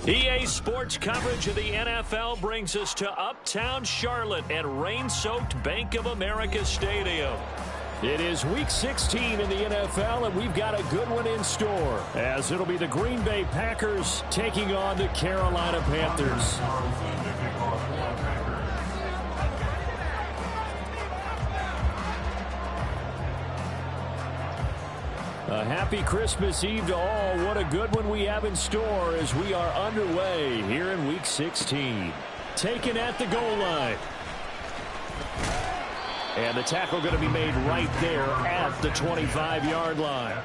EA Sports coverage of the NFL brings us to Uptown Charlotte at rain-soaked Bank of America Stadium. It is Week 16 in the NFL, and we've got a good one in store, as it'll be the Green Bay Packers taking on the Carolina Panthers. A happy Christmas Eve to all. What a good one we have in store as we are underway here in Week 16. Taken at the goal line. And the tackle going to be made right there at the 25-yard line.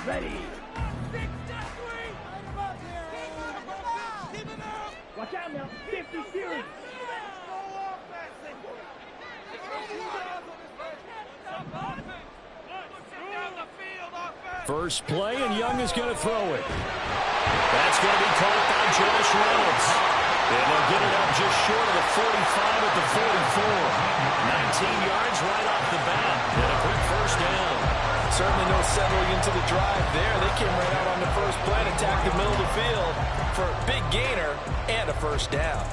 Ready. Watch out now. 50 series. First play, and Young is going to throw it. That's going to be caught by Josh Reynolds. And they'll get it up just short of the 45 at the 44. 19 yards right off the bat. And a quick first down. Certainly no settling into the drive there. They came right out on the first play and attacked the middle of the field for a big gainer and a first down.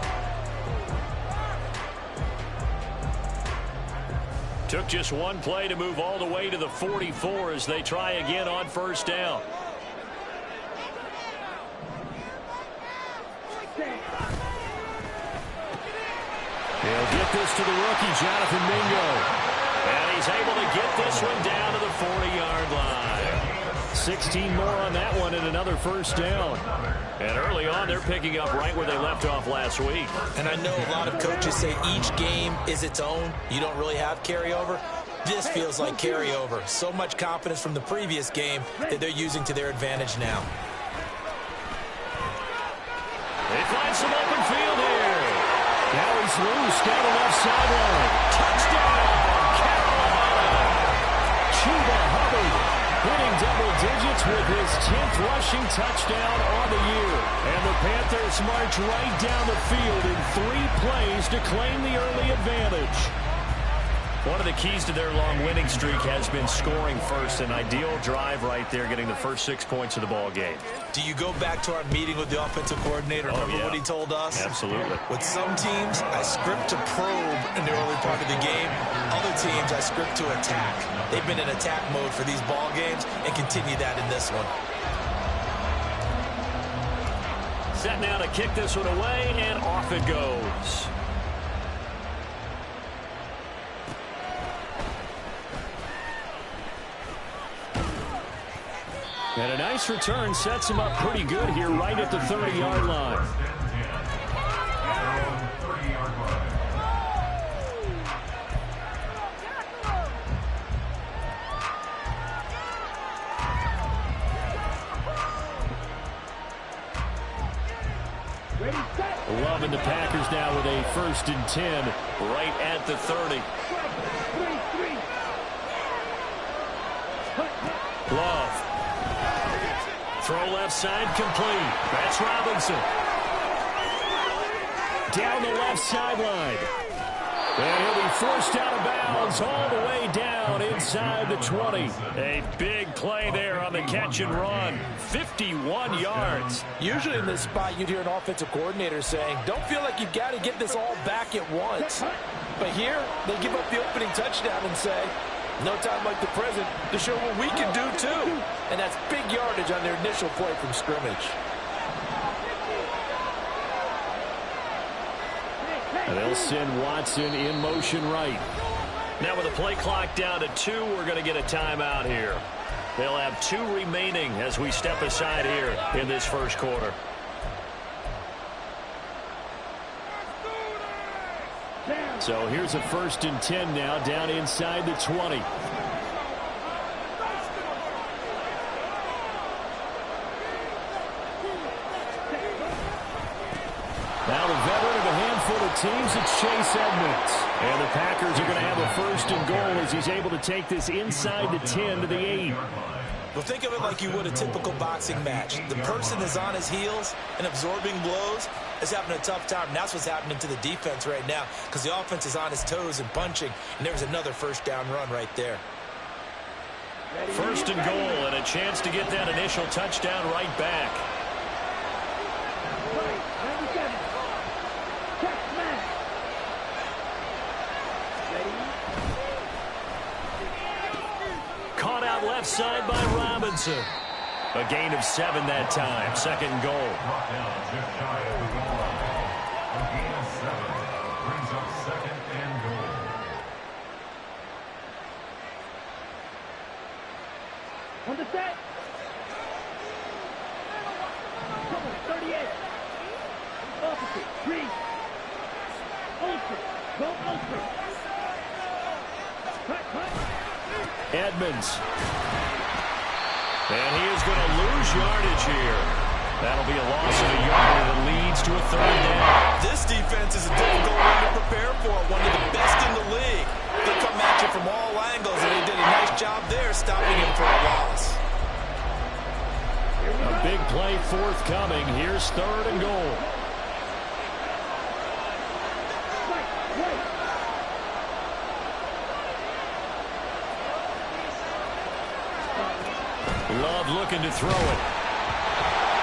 Took just one play to move all the way to the 44 as they try again on first down. He'll get this to the rookie, Jonathan Mingo. And he's able to get this one down to the 40-yard line. 16 more on that one and another first down. And early on, they're picking up right where they left off last week. And I know a lot of coaches say each game is its own. You don't really have carryover. This feels like carryover. So much confidence from the previous game that they're using to their advantage now. They find some open field here. Now he's loose down the left sideline. Touchdown, Carolina. Chuba Hubbard hitting double digits with his 10th rushing touchdown on the year. And the Panthers march right down the field in 3 plays to claim the early advantage. One of the keys to their long winning streak has been scoring first. An ideal drive right there, getting the first 6 points of the ball game. Do you go back to our meeting with the offensive coordinator? Remember what he told us? Absolutely. With some teams, I script to probe in the early part of the game. Other teams, I script to attack. They've been in attack mode for these ball games and continue that in this one. Set now to kick this one away, and off it goes. And a nice return sets him up pretty good here right at the 30-yard line. Loving the Packers now with a 1st and 10 right at the 30. Love. Throw left side complete. That's Robinson. Down the left sideline. And he'll be forced out of bounds all the way down inside the 20. A big play there on the catch and run. 51 yards. Usually in this spot, you'd hear an offensive coordinator saying, don't feel like you've got to get this all back at once. But here, they give up the opening touchdown and say, no time like the present to show what we can do too. And that's big yardage on their initial play from scrimmage. And they'll send Watson in motion right. Now with the play clock down to 2, we're going to get a timeout here. They'll have 2 remaining as we step aside here in this first quarter. So here's a 1st and 10 now, down inside the 20. Now the veteran of a handful of teams, it's Chase Edmonds. And the Packers are going to have a 1st and goal as he's able to take this inside the 10 to the 8. Well, think of it like you would a typical boxing match. The person is on his heels and absorbing blows is having a tough time. And that's what's happening to the defense right now because the offense is on his toes and punching. And there's another 1st down run right there. 1st and goal and a chance to get that initial touchdown right back. Caught out left side by Robinson. A gain of 7 that time. 2nd and goal. On the set. Come on, 38. Opposite. Green. Ulster. Go Ulster. Cut. Edmonds. And he is going to lose yardage here. That'll be a loss of a yard that leads to a 3rd down. This defense is a difficult one to prepare for. One of the best in the league. They come at you from all angles, and they did a nice job there stopping him for a loss. A big play forthcoming. Here's 3rd and goal. Love looking to throw it.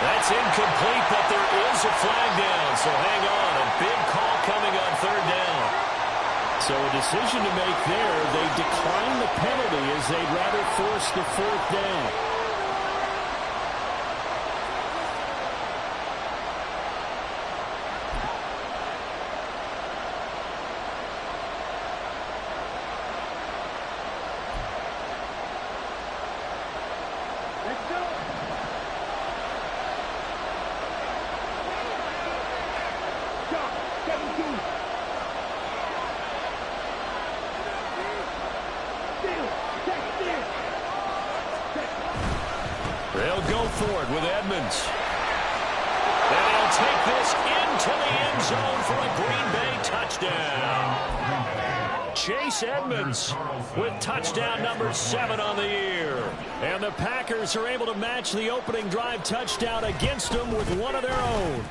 That's incomplete, but there is a flag down, so hang on. A big call coming on 3rd down. So a decision to make there. They decline the penalty as they'd rather force the 4th down. They'll go for it with Edmonds. And he'll take this into the end zone for a Green Bay touchdown. Chase Edmonds with touchdown number 7 on the year. And the Packers are able to match the opening drive touchdown against them with one of their own.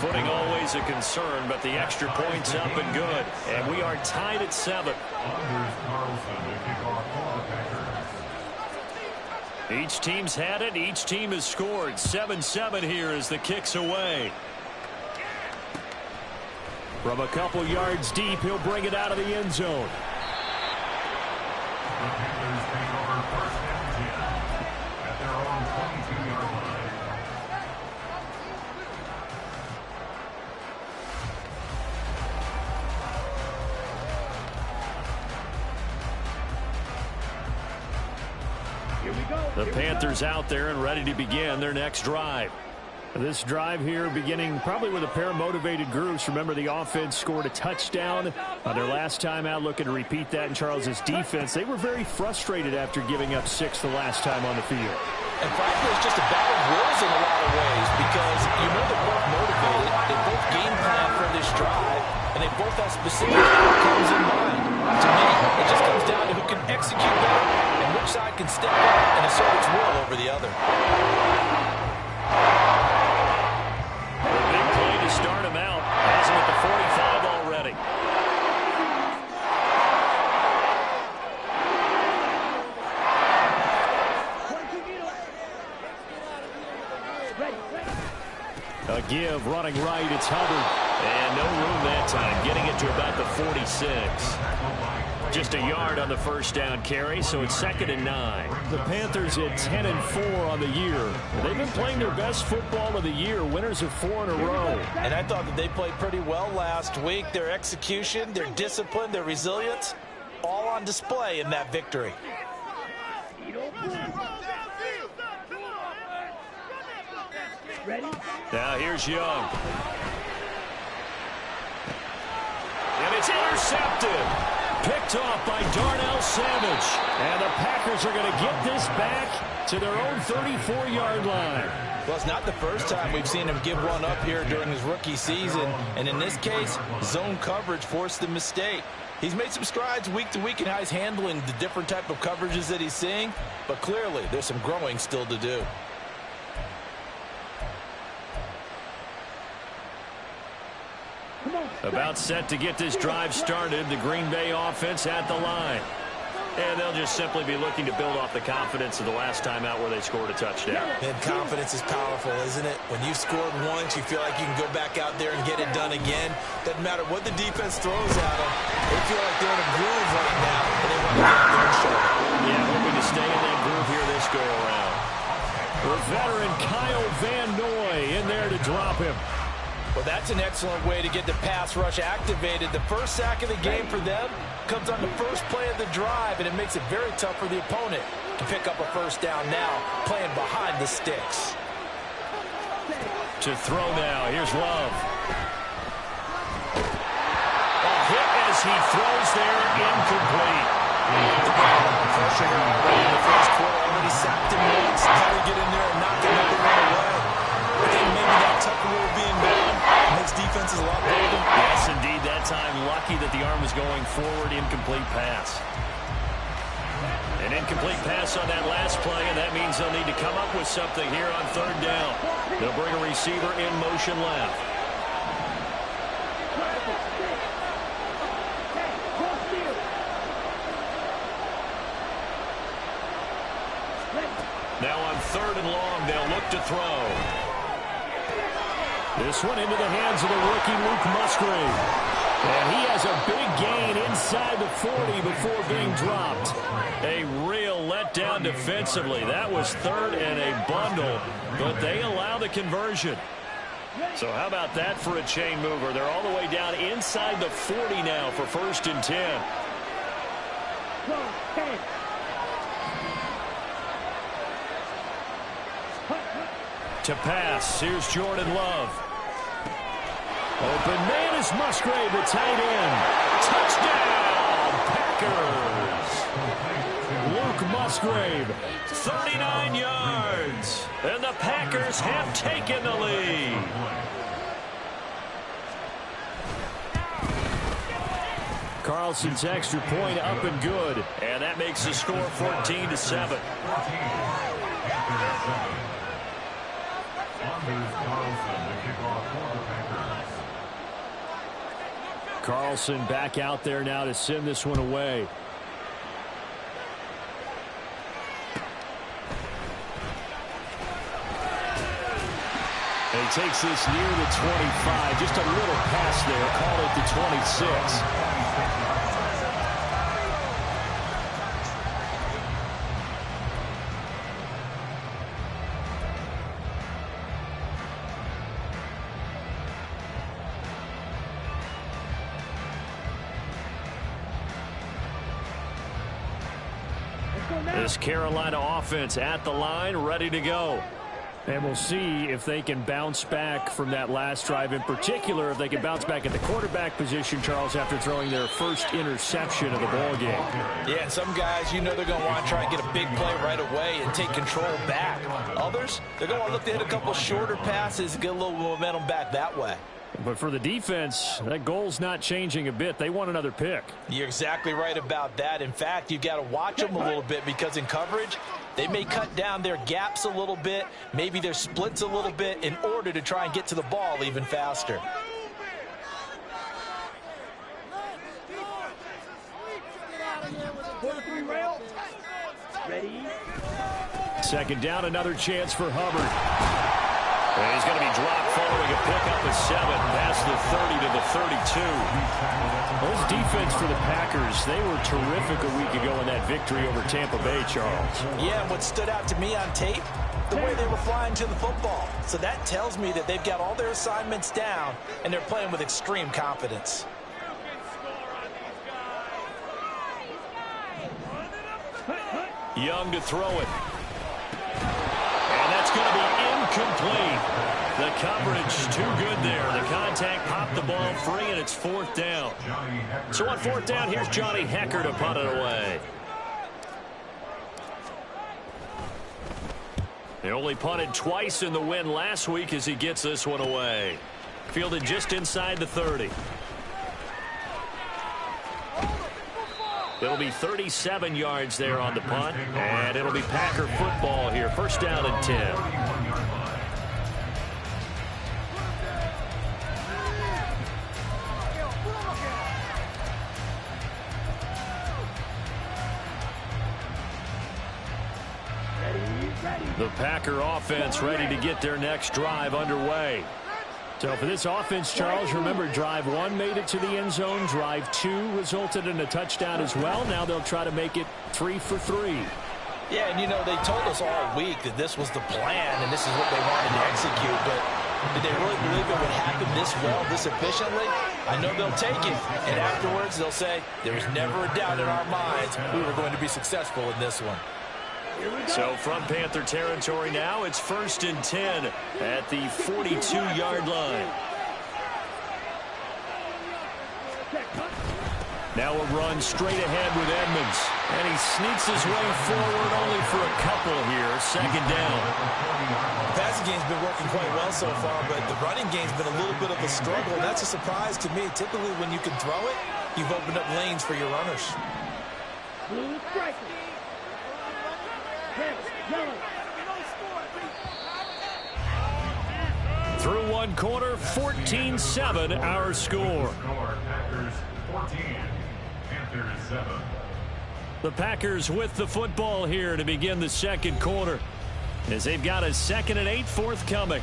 Footing always a concern, but the extra point's up and good. And we are tied at 7. Each team's had it. Each team has scored. 7-7 here as the kick's away. From a couple yards deep, he'll bring it out of the end zone. The Panthers take over 1st and 10 at their own 22-yard line. The Panthers out there and ready to begin their next drive. This drive here beginning probably with a pair of motivated groups. Remember, the offense scored a touchdown on their last time out, looking to repeat that in Charles's defense. They were very frustrated after giving up 6 the last time on the field. And frankly, it's just a battle of wills in a lot of ways because you know they're both motivated. They both game plan for this drive, and they both have specific outcomes in mind. To me, it just comes down to who can execute better and which side can step up and assert its will over the other. A big play to start him out. Has him at the 45 already. A give, running right, it's Hubbard. And no room that time, getting it to about the 46. Just a yard on the first down carry, so it's 2nd and 9. The Panthers at 10-4 on the year. They've been playing their best football of the year, winners of 4 in a row. And I thought that they played pretty well last week. Their execution, their discipline, their resilience, all on display in that victory. Ready? Now here's Young. And it's intercepted. Picked off by Darnell Savage. And the Packers are going to get this back to their own 34-yard line. Well, it's not the first time we've seen him give one up here during his rookie season. And in this case, zone coverage forced the mistake. He's made some strides week to week in how he's handling the different type of coverages that he's seeing. But clearly, there's some growing still to do. About set to get this drive started. The Green Bay offense at the line. And they'll just simply be looking to build off the confidence of the last time out where they scored a touchdown. And confidence is powerful, isn't it? When you've scored once, you feel like you can go back out there and get it done again. Doesn't matter what the defense throws at them. They feel like they're in a groove right now, and they want to get out there and show it. Yeah, hoping to stay in that groove here this go-around. With veteran Kyle Van Noy in there to drop him. Well, that's an excellent way to get the pass rush activated. The first sack of the game for them comes on the first play of the drive, and it makes it very tough for the opponent to pick up a first down now, playing behind the sticks. To throw now, here's Love. A hit as he throws there, incomplete. Pressure right in the first quarter, already sacked him once. How to get in there and knock another one away. I think maybe that Tucker rule being down makes defenses a lot bolder. Yes, indeed. That time, lucky that the arm was going forward. Incomplete pass. An incomplete pass on that last play, and that means they'll need to come up with something here on third down. They'll bring a receiver in motion left. Now on third and long, they'll look to throw. This one into the hands of the rookie Luke Musgrave. And he has a big gain inside the 40 before being dropped. A real letdown defensively. That was third and a bundle, but they allow the conversion. So how about that for a chain mover? They're all the way down inside the 40 now for 1st and 10. To pass, here's Jordan Love. Open man is Musgrave, the tight end. Touchdown, Packers. Luke Musgrave, 39 yards. And the Packers have taken the lead. Carlson's extra point up and good. And that makes the score 14-7. Carlson back out there now to send this one away. And he takes this near the 25. Just a little pass there. Call it the 26. This Carolina offense at the line, ready to go. And we'll see if they can bounce back from that last drive, in particular, if they can bounce back at the quarterback position, Charles, after throwing their first interception of the ballgame. Yeah, and some guys, you know they're going to want to try and get a big play right away and take control back. Others, they're going to look to hit a couple shorter passes and get a little momentum back that way. But for the defense, that goal's not changing a bit. They want another pick. You're exactly right about that. In fact, you've got to watch them a little bit because in coverage, they may cut down their gaps a little bit, maybe their splits a little bit in order to try and get to the ball even faster. Second down, another chance for Hubbard. And he's going to be dropped following a pickup of 7 past the 30 to the 32. Well, this defense for the Packers, they were terrific a week ago in that victory over Tampa Bay, Charles. Yeah, and what stood out to me on tape, the way they were flying to the football. So that tells me that they've got all their assignments down, and they're playing with extreme confidence. Young to throw it. And that's going to be incomplete. The coverage too good there. The contact popped the ball free, and it's 4th down. So on 4th down, here's Johnny Hecker to punt it away. They only punted twice in the win last week as he gets this one away. Fielded just inside the 30. It'll be 37 yards there on the punt, and it'll be Packer football here. 1st down and 10. The Packer offense ready to get their next drive underway. So for this offense, Charles, remember, drive 1 made it to the end zone. Drive 2 resulted in a touchdown as well. Now they'll try to make it 3 for 3. Yeah, and, you know, they told us all week that this was the plan and this is what they wanted to execute. But did they really believe it would happen this well, this efficiently? I know they'll take it. And afterwards, they'll say, there was never a doubt in our minds we were going to be successful in this one. So from Panther territory now, it's 1st and 10 at the 42-yard line. Now a run straight ahead with Edmonds. And he sneaks his way forward only for a couple here. 2nd down. The passing game's been working quite well so far, but the running game's been a little bit of a struggle. And that's a surprise to me. Typically, when you can throw it, you've opened up lanes for your runners. Blue striker. Through one quarter, 14-7 our score. Packers 14, Panthers 7. The Packers with the football here to begin the 2nd quarter, as they've got a 2nd and 8 forthcoming.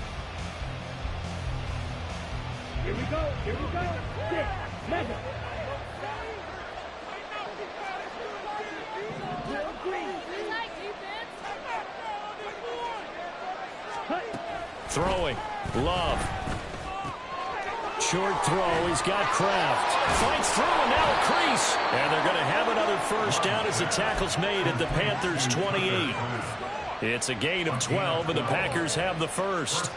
Here we go. Here we go. 6. Lega. Throwing. Love. Short throw. He's got Kraft. Fights through and now a crease. And they're going to have another 1st down as the tackle's made at the Panthers' 28. It's a gain of 12, and the Packers have the 1st.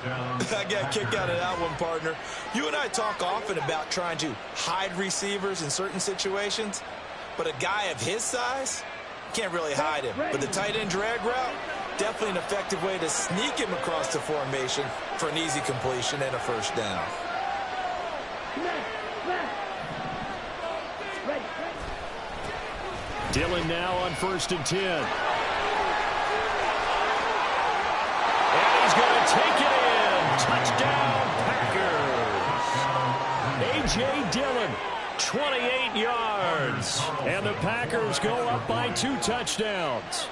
I got kicked out of that one, partner. You and I talk often about trying to hide receivers in certain situations, but a guy of his size, can't really hide him. But the tight end drag route, definitely an effective way to sneak him across the formation for an easy completion and a 1st down. Dillon now on 1st and 10. And he's going to take it in. Touchdown, Packers. A.J. Dillon, 28 yards. And the Packers go up by 2 touchdowns.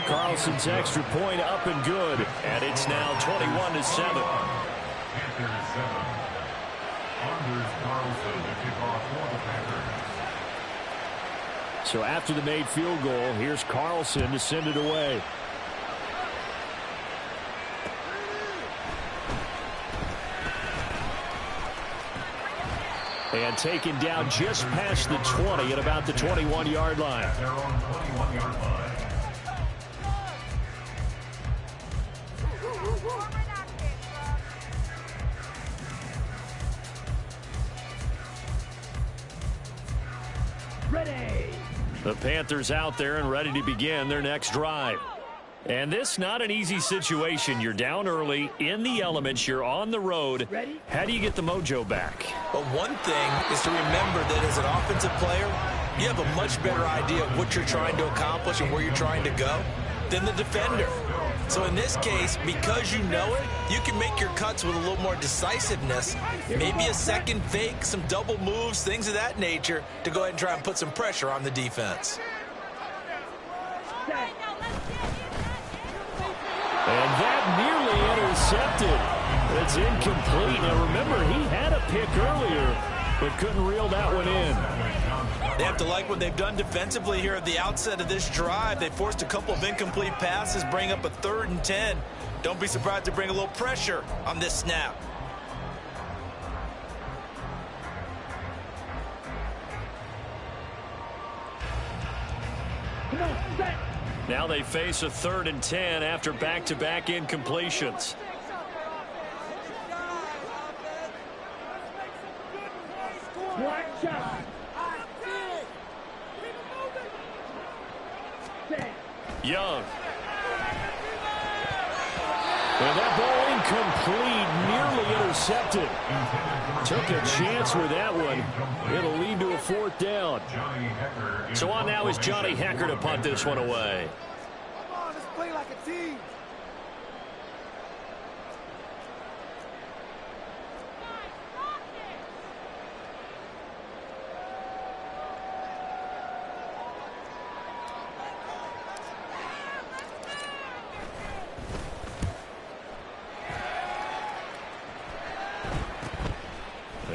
Carlson's extra point up and good. And it's now 21-7. Panthers 7. Anders Carlson to kick off for the Panthers. So after the made field goal, here's Carlson to send it away. And taken down just past the 20 at about the 21-yard line. At their own 21-yard line. Ready. The Panthers out there and ready to begin their next drive. And this not an easy situation. You're down early, in the elements, you're on the road. Ready? How do you get the mojo back? But one thing is to remember that as an offensive player, you have a much better idea of what you're trying to accomplish and where you're trying to go than the defender. So in this case, because you know it, you can make your cuts with a little more decisiveness, maybe a second fake, some double moves, things of that nature, to go ahead and try and put some pressure on the defense. And that nearly intercepted. It's incomplete. Now remember, he had a pick earlier, but couldn't reel that one in. They have to like what they've done defensively here at the outset of this drive. They forced a couple of incomplete passes, bring up a 3rd and 10. Don't be surprised to bring a little pressure on this snap. Come on, set. Now they face a 3rd and 10 after back-to-back incompletions. Black shot. Set. Young. And that ball incomplete, nearly intercepted. Took a chance with that one. It'll lead to a 4th down. So on now is Johnny Hecker to punt this one away. Come on, let's play like a team.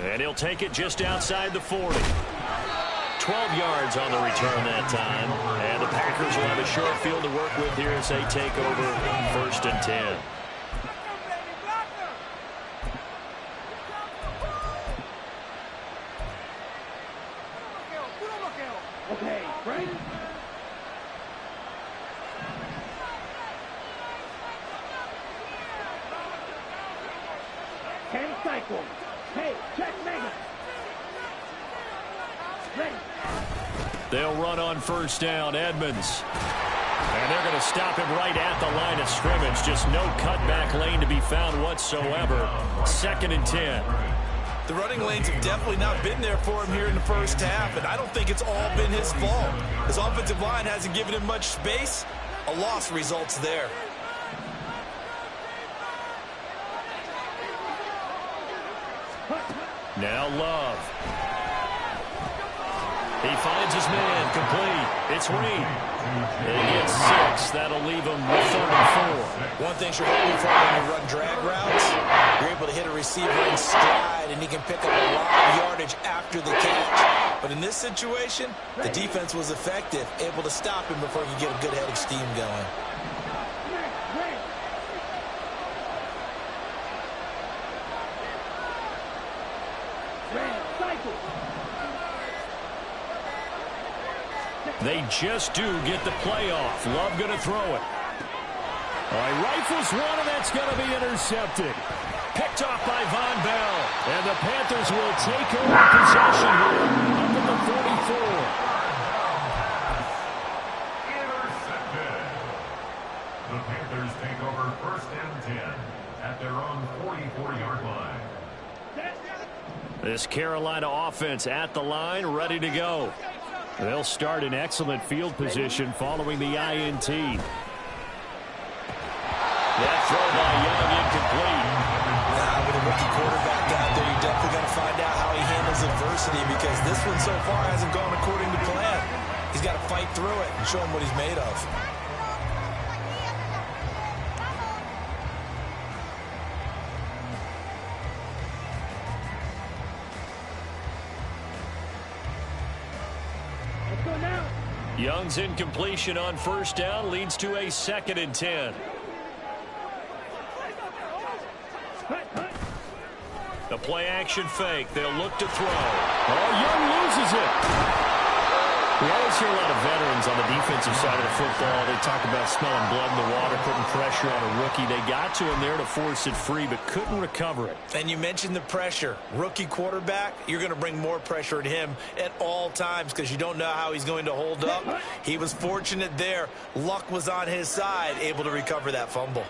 And he'll take it just outside the 40. 12 yards on the return that time. And the Packers will have a short field to work with here as they take over 1st and 10. Okay, Frank. Ten cycle. Hey, check Lega. Ready. They'll run on 1st down, Edmonds. And they're going to stop him right at the line of scrimmage. Just no cutback lane to be found whatsoever. 2nd and 10. The running lanes have definitely not been there for him here in the first half, and I don't think it's all been his fault. His offensive line hasn't given him much space. A loss results there. Now Love. He finds his man, complete. It's Reed. They get 6. That'll leave him with 3rd and 4. One thing you're hoping for when you run drag routes, you're able to hit a receiver in stride, and he can pick up a lot of yardage after the catch. But in this situation, the defense was effective, able to stop him before he could get a good head of steam going. They just do get the playoff. Love going to throw it. All right, rifles one, and that's going to be intercepted. Picked off by Von Bell. And the Panthers will take over possession here up at the 44. Intercepted. The Panthers take over 1st and 10 at their own 44-yard line. This Carolina offense at the line, ready to go. They'll start in excellent field position following the INT. That throw by Young incomplete. Now, with a rookie quarterback out there, you're definitely going to find out how he handles adversity, because this one so far hasn't gone according to plan. He's got to fight through it and show him what he's made of. Young's incompletion on 1st down leads to a 2nd and 10. The play action fake. They'll look to throw. Oh, Young loses it. We always hear a lot of veterans on the defensive side of the football. They talk about smelling blood in the water, putting pressure on a rookie. They got to him there to force it free, but couldn't recover it. And you mentioned the pressure. Rookie quarterback, you're going to bring more pressure at him at all times because you don't know how he's going to hold up. He was fortunate there. Luck was on his side, able to recover that fumble.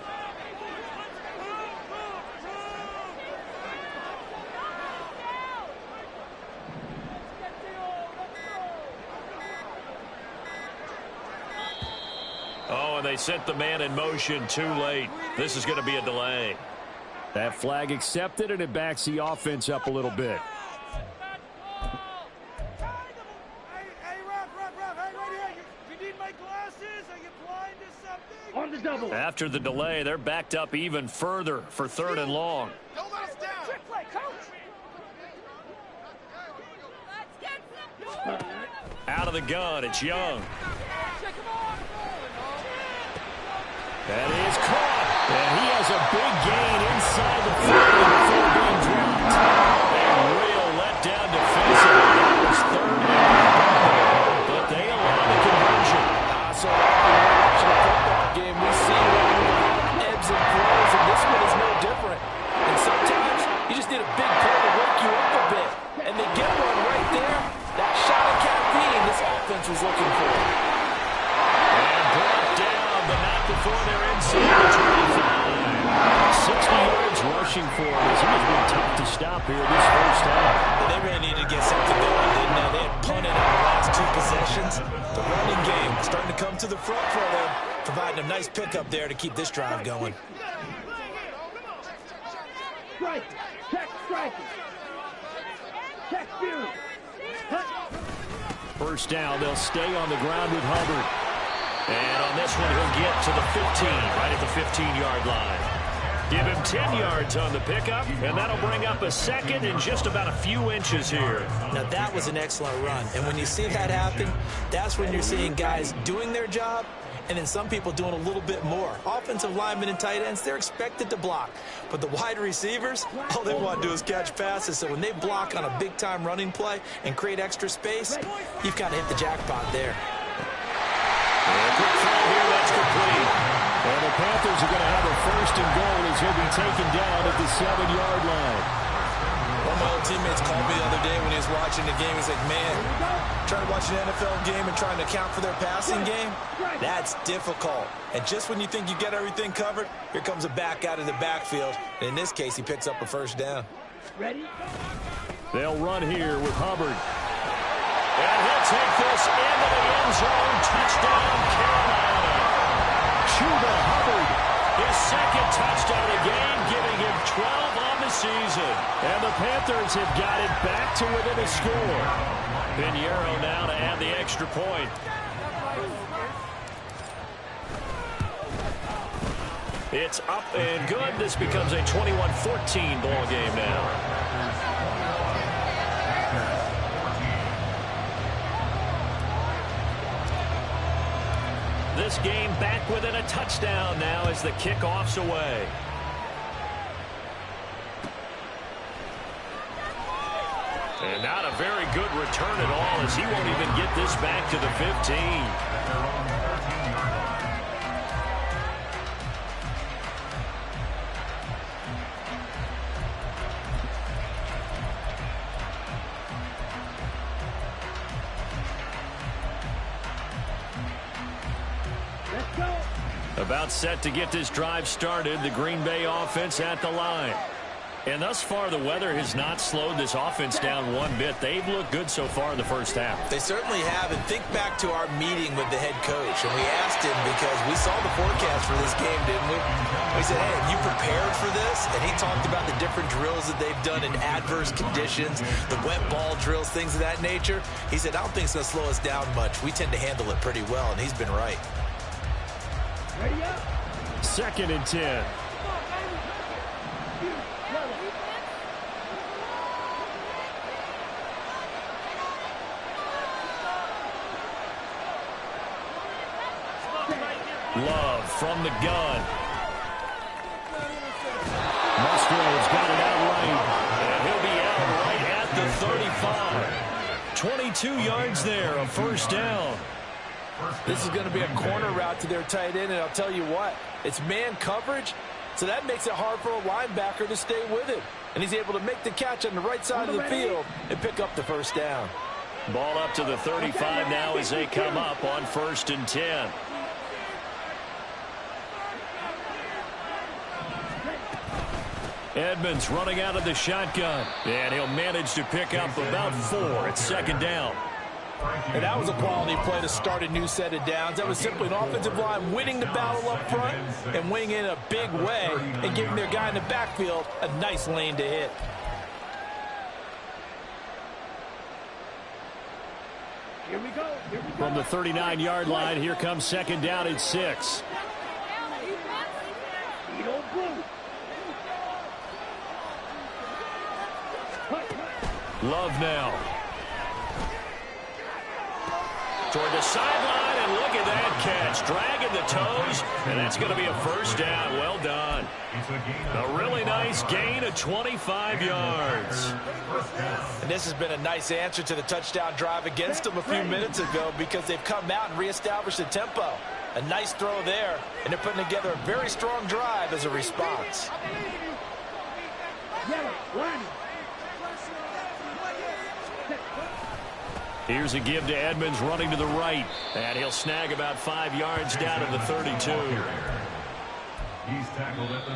Oh, and they sent the man in motion too late. This is going to be a delay. That flag accepted, and it backs the offense up a little bit. On the double. After the delay, they're backed up even further for 3rd and long. Don't let us down. Trick play, coach. Out of the gun, it's Young. That is caught. And he has a big gain inside the 40 before being dropped. A real letdown defensively. That was 3rd and 1. But they allowed the conversion. stop here this first half. They really needed to get something going, didn't they? They had punted on the last 2 possessions. The running game starting to come to the front for them, providing a nice pickup there to keep this drive going. Strike. Check striking. Check view. First down, they'll stay on the ground with Hubbard. And on this one, he'll get to the 15, right at the 15-yard line. Give him 10 yards on the pickup, and that'll bring up a second in just about a few inches here. Now, that was an excellent run. And when you see that happen, that's when you're seeing guys doing their job and then some people doing a little bit more. Offensive linemen and tight ends, they're expected to block. But the wide receivers, all they want to do is catch passes. So when they block on a big-time running play and create extra space, you've got to hit the jackpot there. And a quick throw here, that's complete. And the Panthers are going to have a first and goal as he'll be taken down at the 7-yard line. One of my old teammates called me the other day when he was watching the game. He's like, man, trying to watch an NFL game and trying to account for their passing game, that's difficult. And just when you think you get everything covered, here comes a back out of the backfield. And in this case, he picks up a first down. Ready? They'll run here with Hubbard. And he'll take this into the end zone. Touchdown, Carolina. Chuba Hubbard, his second touchdown of the game, giving him 12 on the season. And the Panthers have got it back to within a score. Pinheiro now to add the extra point. It's up and good. This becomes a 21-14 ball game now. This game back within a touchdown now as the kickoff's away. And not a very good return at all as he won't even get this back to the 15. About set to get this drive started, the Green Bay offense at the line. And thus far, the weather has not slowed this offense down one bit. They've looked good so far in the first half. They certainly have. And think back to our meeting with the head coach. And we asked him because we saw the forecast for this game, didn't we? We said, hey, have you prepared for this? And he talked about the different drills that they've done in adverse conditions, the wet ball drills, things of that nature. He said, I don't think it's going to slow us down much. We tend to handle it pretty well, and he's been right. Ready up. 2nd and 10. Love from the gun. Musgrove's got it out right, and he'll be out right at the 35. 22 yards there, a first down. This is going to be a corner route to their tight end, and I'll tell you what, it's man coverage, so that makes it hard for a linebacker to stay with it. And he's able to make the catch on the right side of the field and pick up the first down. Ball up to the 35 now as they come up on 1st and 10. Edmonds running out of the shotgun, and he'll manage to pick up about 4 at 2nd down. And that was a quality play to start a new set of downs. That was simply an offensive line winning the battle up front and winning in a big way and giving their guy in the backfield a nice lane to hit. Here we go. Here we go. From the 39-yard line, here comes 2nd down at 6. Love now. Toward the sideline, and look at that catch. Dragging the toes, and that's going to be a first down. Well done. A really nice gain of 25 yards. And this has been a nice answer to the touchdown drive against them a few minutes ago because they've come out and reestablished the tempo. A nice throw there, and they're putting together a very strong drive as a response. Here's a give to Edmonds running to the right, and he'll snag about 5 yards down to the 32.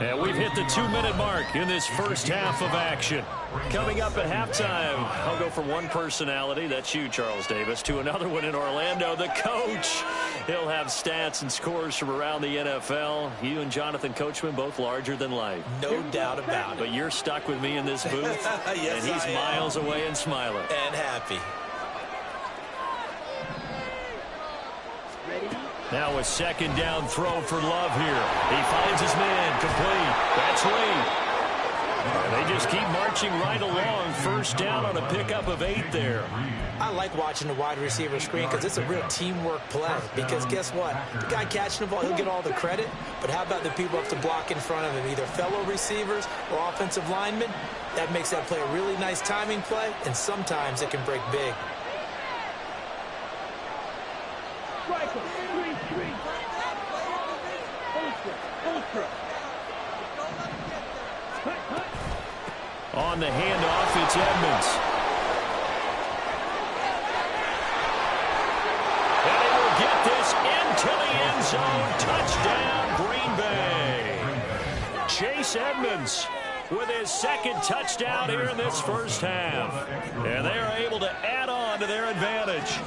And we've hit the 2-minute mark in this first half of action. Coming up at halftime, I'll go from one personality, that's you, Charles Davis, to another one in Orlando, the coach. He'll have stats and scores from around the NFL. You and Jonathan Coachman, both larger than life. No doubt about it. But you're stuck with me in this booth, yes, and he's miles away and smiling. And happy. Now a second down throw for Love here. He finds his man, complete. That's Lee. They just keep marching right along. First down on a pickup of 8 there. I like watching the wide receiver screen because it's a real teamwork play. Because guess what? The guy catching the ball, he'll get all the credit. But how about the people up to block in front of him, either fellow receivers or offensive linemen? That makes that play a really nice timing play, and sometimes it can break big. On the handoff, it's Edmonds. And they will get this into the end zone. Touchdown, Green Bay. Chase Edmonds with his second touchdown here in this first half. And they are able to add on to their advantage.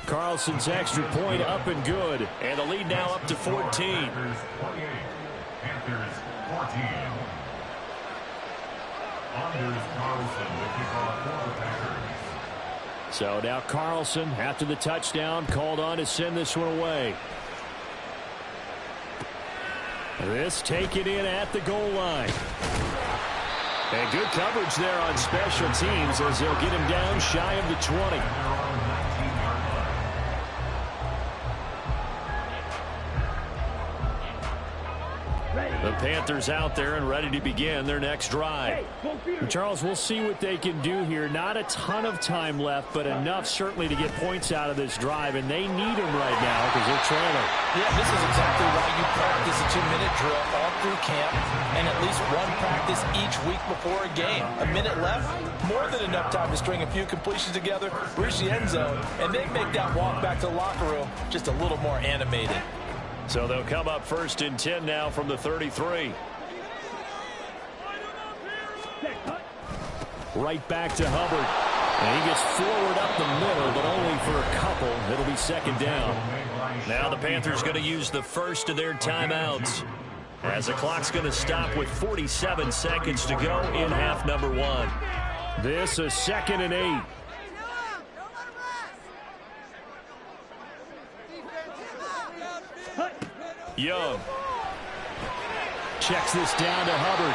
Carlson's extra point up and good. And the lead now up to 14. Panthers 14. Anders Carlson, the kickoff for the Packers. So now Carlson, after the touchdown, called on to send this one away. This taken in at the goal line. And good coverage there on special teams as they'll get him down shy of the 20. The Panthers out there and ready to begin their next drive. And Charles, we'll see what they can do here. Not a ton of time left, but enough certainly to get points out of this drive, and they need them right now because they're trailing. Yeah, this is exactly why you practice a 2-minute drill all through camp and at least one practice each week before a game. A minute left, more than enough time to string a few completions together, reach the end zone, and then make that walk back to the locker room just a little more animated. So they'll come up 1st and 10 now from the 33. Right back to Hubbard. And he gets forward up the middle, but only for a couple. It'll be second down. Now the Panthers going to use the first of their timeouts, as the clock's going to stop with 47 seconds to go in half number 1. This is 2nd and 8. Young checks this down to Hubbard.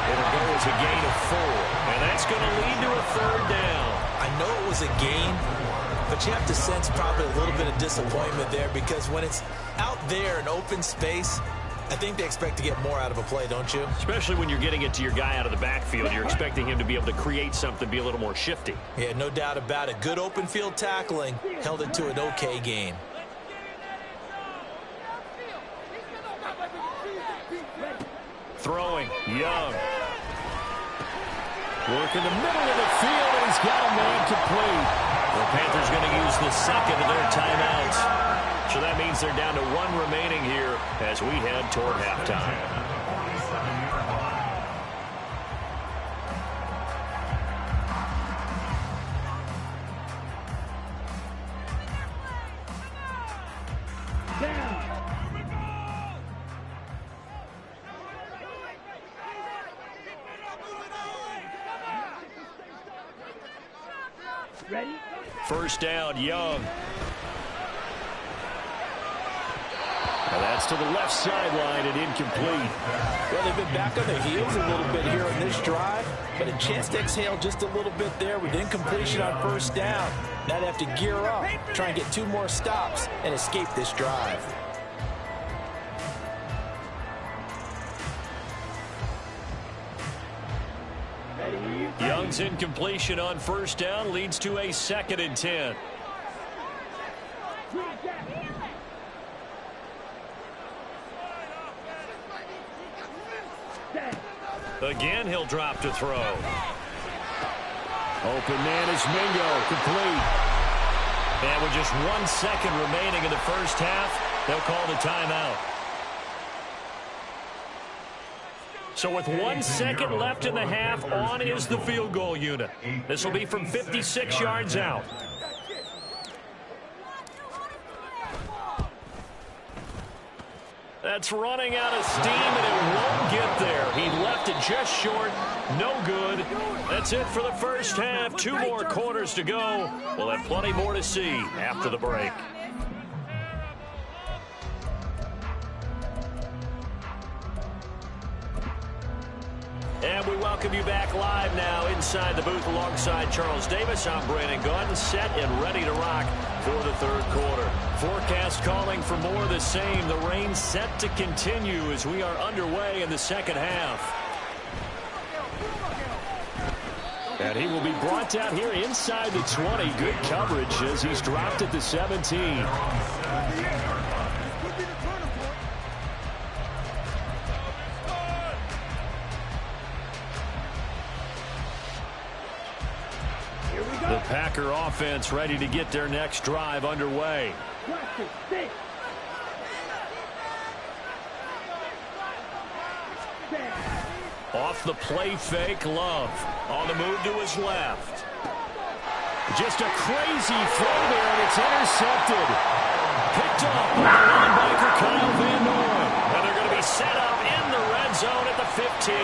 It'll go as a gain of 4, and that's going to lead to a 3rd down. I know it was a gain, but you have to sense probably a little bit of disappointment there, because when it's out there in open space, I think they expect to get more out of a play, don't you? Especially when you're getting it to your guy out of the backfield. You're expecting him to be able to create something, be a little more shifty. Yeah, no doubt about it. Good open field tackling held it to an okay gain. Throwing, Young. Working the middle of the field, and he's got a man complete. The Panthers going to use the second of their timeouts. So that means they're down to 1 remaining here as we head toward halftime. Ready? First down, Young. And that's to the left sideline and incomplete. Well, they've been back on their heels a little bit here on this drive, but a chance to exhale just a little bit there with incompletion on first down. Now they have to gear up, try and get 2 more stops, and escape this drive. Young's incompletion on first down leads to a 2nd and 10. Again, he'll drop to throw. Open man is Mingo, complete. And with just 1 second remaining in the first half, They'll call the timeout. So with 1 second left in the half, on is the field goal unit. This will be from 56 yards out. That's running out of steam, and it won't get there. He left it just short. No good. That's it for the first half. 2 more quarters to go. We'll have plenty more to see after the break. And we welcome you back live now inside the booth alongside Charles Davis. I'm Brandon Gunn, set and ready to rock for the third quarter. Forecast calling for more of the same. The rain set to continue as we are underway in the second half. And he will be brought down here inside the 20. Good coverage as he's dropped at the 17. The Packer offense ready to get their next drive underway. Off the play fake, Love. On the move to his left. Just a crazy throw there, and it's intercepted. Picked up by the linebacker, Kyle Van Noy. And they're going to be set up in the red zone at the 15.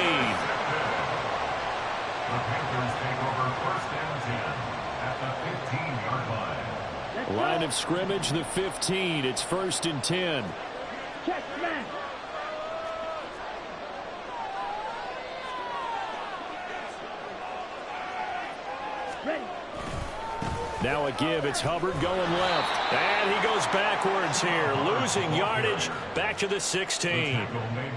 The Panthers take over first and 10 at the 15-yard line. Line of scrimmage, the 15. It's first and 10. Check, man. Ready. Now a give. It's Hubbard going left. And he goes backwards here. Losing yardage back to the 16.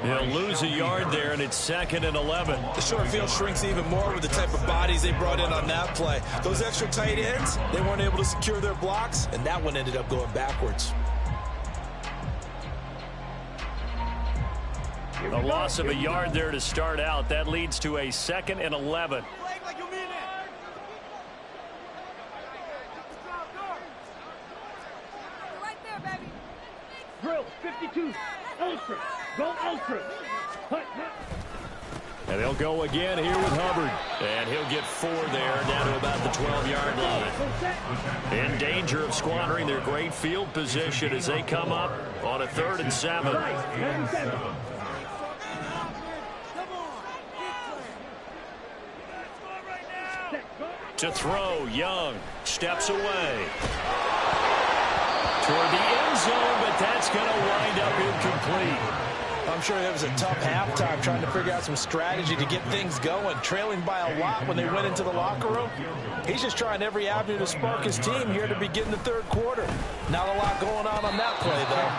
He'll lose a yard there, and it's second and 11. The short field shrinks even more with the type of bodies they brought in on that play. Those extra tight ends, they weren't able to secure their blocks, and that one ended up going backwards. A loss of a yard there to start out. That leads to a second and 11. Drill, 52. Ultra. Go Ultra. Hut, hut. And they'll go again here with Hubbard. And he'll get 4 there, down to about the 12-yard line. In danger of squandering their great field position as they come up on a 3rd and 7. To throw, Young steps away toward the end zone, but that's going to wind up incomplete. I'm sure it was a tough halftime trying to figure out some strategy to get things going, trailing by a lot when they went into the locker room. He's just trying every avenue to spark his team here to begin the third quarter. Not a lot going on that play, though.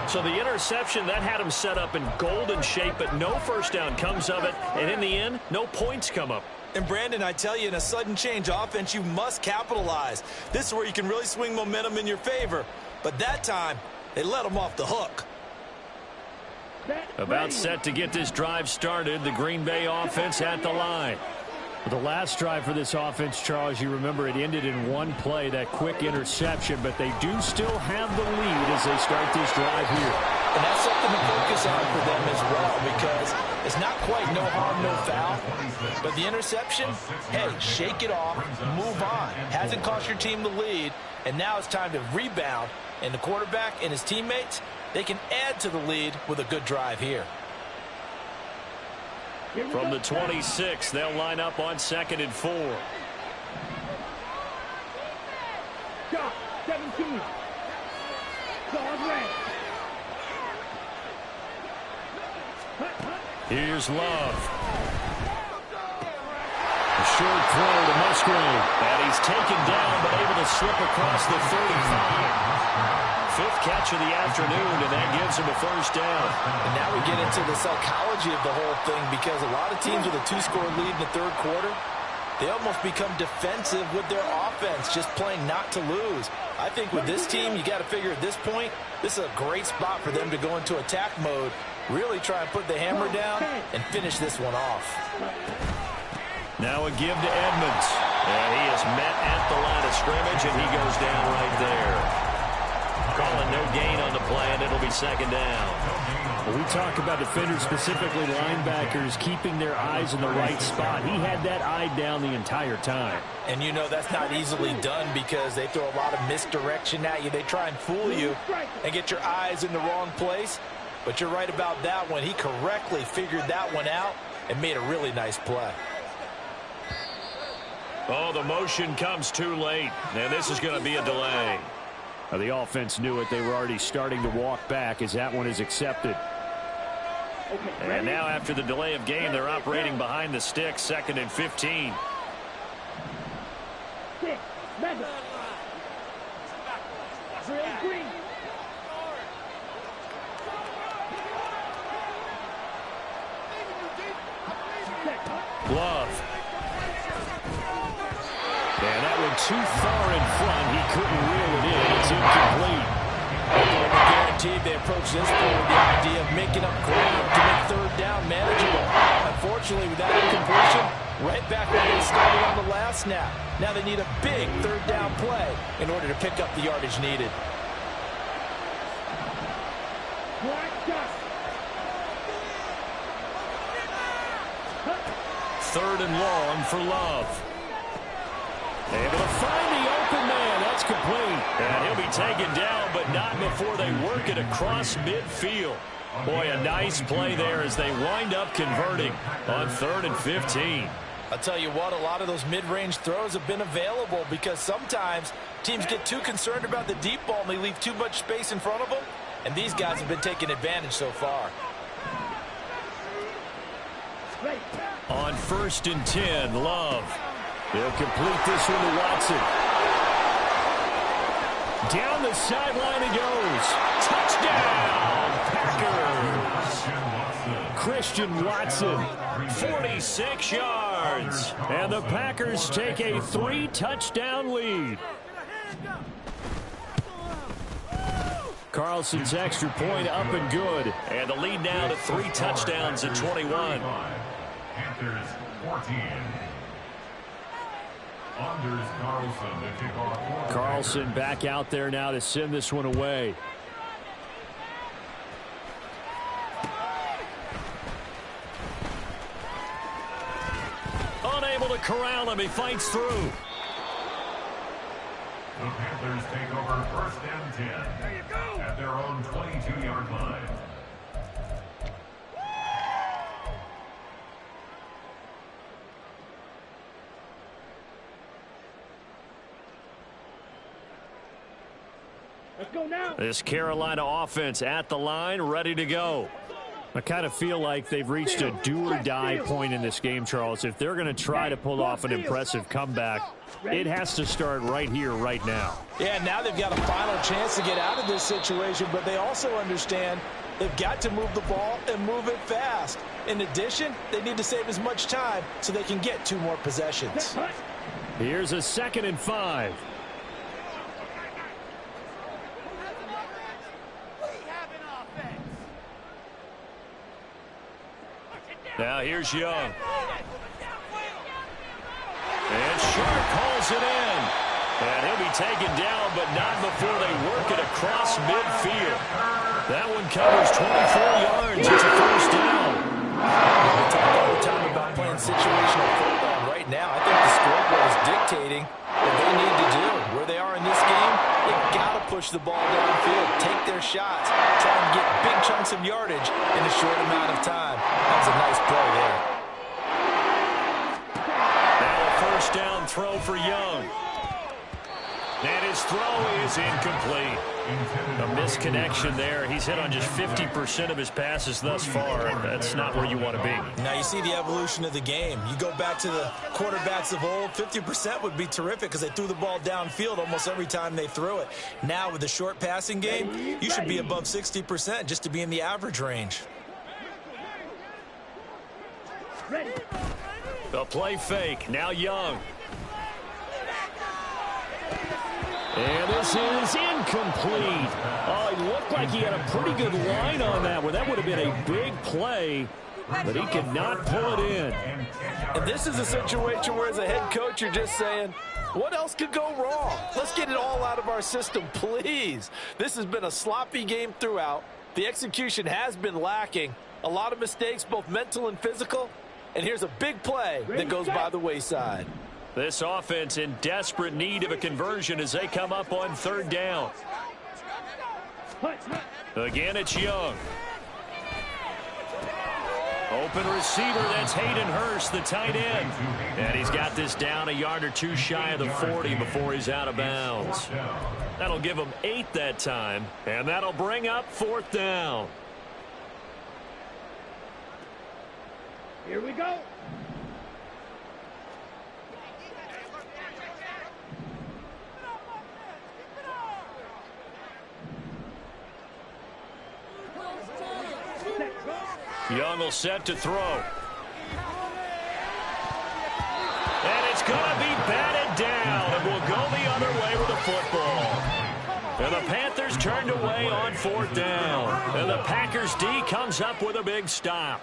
So the interception, that had him set up in golden shape, but no first down comes of it, and in the end, no points come up. And Brandon, I tell you, in a sudden change offense, you must capitalize. This is where you can really swing momentum in your favor. But that time, they let him off the hook. About set to get this drive started, the Green Bay offense at the line. The last drive for this offense, Charles, you remember it ended in one play, that quick interception, but they do still have the lead as they start this drive here. And that's something to focus on for them as well, because it's not quite no harm, no foul. But the interception, hey, shake it off, move on. Hasn't cost your team the lead, and now it's time to rebound. And the quarterback and his teammates, they can add to the lead with a good drive here. From the 26, they'll line up on 2nd and 4. Shot, 17. Guard right. Here's Love. A short throw to Musgrave. And he's taken down, but able to slip across the 35. 5th catch of the afternoon, and that gives him a first down. And now we get into the psychology of the whole thing, because a lot of teams with a 2-score lead in the third quarter, they almost become defensive with their offense, just playing not to lose. I think with this team, you got to figure at this point, this is a great spot for them to go into attack mode, really try and put the hammer down and finish this one off. Now a give to Edmonds. And he is met at the line of scrimmage, and he goes down right there. Calling no gain on the play, and it'll be second down. Well, we talk about defenders, specifically linebackers, keeping their eyes in the right spot. He had that eye down the entire time. And you know that's not easily done because they throw a lot of misdirection at you. They try and fool you and get your eyes in the wrong place. But you're right about that one. He correctly figured that one out and made a really nice play. Oh, the motion comes too late, and this is going to be a delay. The offense knew it. They were already starting to walk back as that one is accepted. And now after the delay of game, they're operating behind the sticks, 2nd and 15. Love. And that one too far in front. He couldn't reel it in. It's incomplete. Guaranteed they approach this point with the idea of making up ground to make third down manageable. Unfortunately, with that incompletion, right back where they started on the last snap. Now they need a big third down play in order to pick up the yardage needed. Third and long for Love. Able to find the open man. That's complete. And he'll be taken down, but not before they work it across midfield. Boy, a nice play there as they wind up converting on 3rd and 15. I'll tell you what, a lot of those mid-range throws have been available because sometimes teams get too concerned about the deep ball and they leave too much space in front of them. And these guys have been taking advantage so far. On 1st and 10, Love. They'll complete this one to Watson. Down the sideline he goes. Touchdown, Packers. Christian Watson, 46 yards. And the Packers take a 3-touchdown lead. Carlson's extra point up and good. And the lead now to 3 touchdowns at 21. Panthers 14. Anders Carlson to kick off. Carlson back out there now to send this one away. Unable to corral him. He fights through. The Panthers take over 1st and 10 at their own 22-yard line. Let's go now. This Carolina offense at the line, ready to go. I kind of feel like they've reached a do-or-die point in this game, Charles. If they're going to try to pull off an impressive comeback, it has to start right here, right now. Yeah, now they've got a final chance to get out of this situation, but they also understand they've got to move the ball and move it fast. In addition, they need to save as much time so they can get 2 more possessions. Here's a 2nd and 5. Now here's Young. And Sharp calls it in. And he'll be taken down, but not before they work it across midfield. That one covers 24 yards. It's a 1st down. We talk all the time about playing situational football. Right now, I think the scoreboard is dictating what they need to do. Where they are in this game, they've got to push the ball downfield, take their shots, try and get big chunks of yardage in a short amount of time. That was a nice play there. Now a 1st down throw for Young. And his throw is incomplete. A misconnection there. He's hit on just 50% of his passes thus far. That's not where you want to be. Now you see the evolution of the game. You go back to the quarterbacks of old, 50% would be terrific because they threw the ball downfield almost every time they threw it. Now with the short passing game, you should be above 60% just to be in the average range. The play fake. Now Young. And this is incomplete. Oh, it looked like he had a pretty good line on that one. That would have been a big play but he cannot pull it in. And this is a situation where, as a head coach, you're just saying, what else could go wrong? Let's get it all out of our system, please. This has been a sloppy game throughout. The execution has been lacking. A lot of mistakes, both mental and physical. And here's a big play that goes by the wayside. This offense in desperate need of a conversion as they come up on third down. Again, it's Young. Open receiver, that's Hayden Hurst, the tight end. And he's got this down a yard or two shy of the 40 before he's out of bounds. That'll give him 8 that time, and that'll bring up fourth down. Here we go. Young will set to throw. And it's going to be batted down, and will go the other way with the football. And the Panthers turned away on fourth down. And the Packers D comes up with a big stop.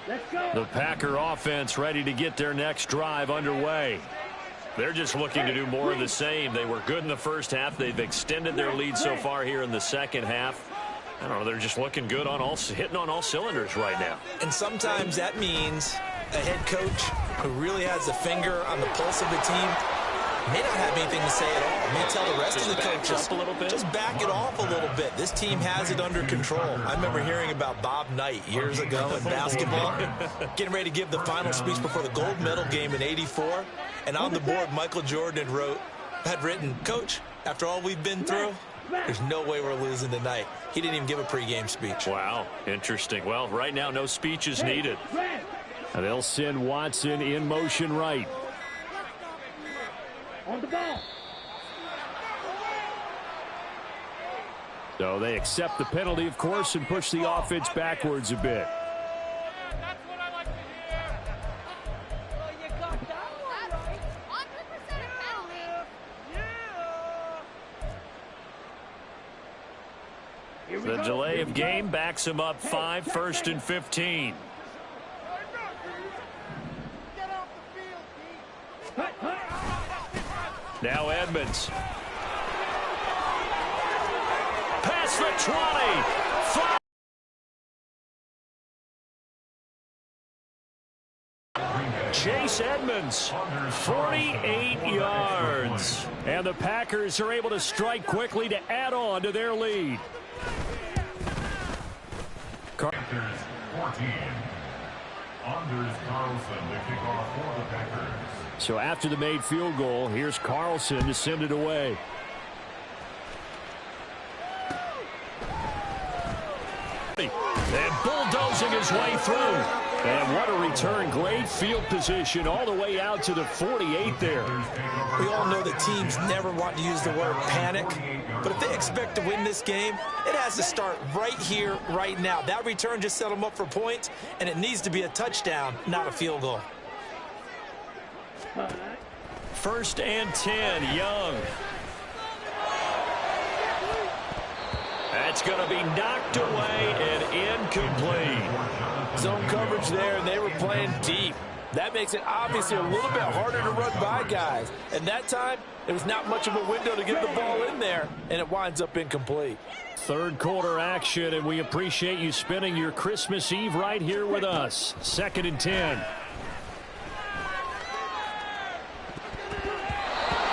Let's go. The Packer offense ready to get their next drive underway. They're just looking to do more of the same. They were good in the first half. They've extended their lead so far here in the second half. I don't know, they're just looking good on hitting on all cylinders right now. And sometimes that means a head coach who really has a finger on the pulse of the team may not have anything to say at all. May tell the rest of the coaches, just back it off a little bit. This team has it under control. I remember hearing about Bob Knight years ago in basketball, getting ready to give the final speech before the gold medal game in '84. And on the board, Michael Jordan had written, "Coach, after all we've been through, there's no way we're losing tonight." He didn't even give a pregame speech. Wow, interesting. Well, right now, no speech is needed. And they'll send Watson in motion right. On the ball. So they accept the penalty, of course, and push the offense backwards a bit. That's what I like to hear. Well, you got that one right. 100% penalty. The delay of game backs him up 5, 1st and 15. Get off the field, Pete. Now Edmonds. Past the 20. Chase Edmonds, 48 yards. And the Packers are able to strike quickly to add on to their lead. Panthers 14. Anders Carlson to kick off for the Packers. So after the made field goal, here's Carlson to send it away. And bulldozing his way through. And what a return. Great field position all the way out to the 48 there. We all know that teams never want to use the word panic, but if they expect to win this game, it has to start right here, right now. That return just set them up for points, and it needs to be a touchdown, not a field goal. 1st and 10, Young. That's going to be knocked away and incomplete. Zone coverage there, and they were playing deep. That makes it obviously a little bit harder to run by guys. And that time, there was not much of a window to get the ball in there, and it winds up incomplete. Third quarter action, and we appreciate you spending your Christmas Eve right here with us. 2nd and 10.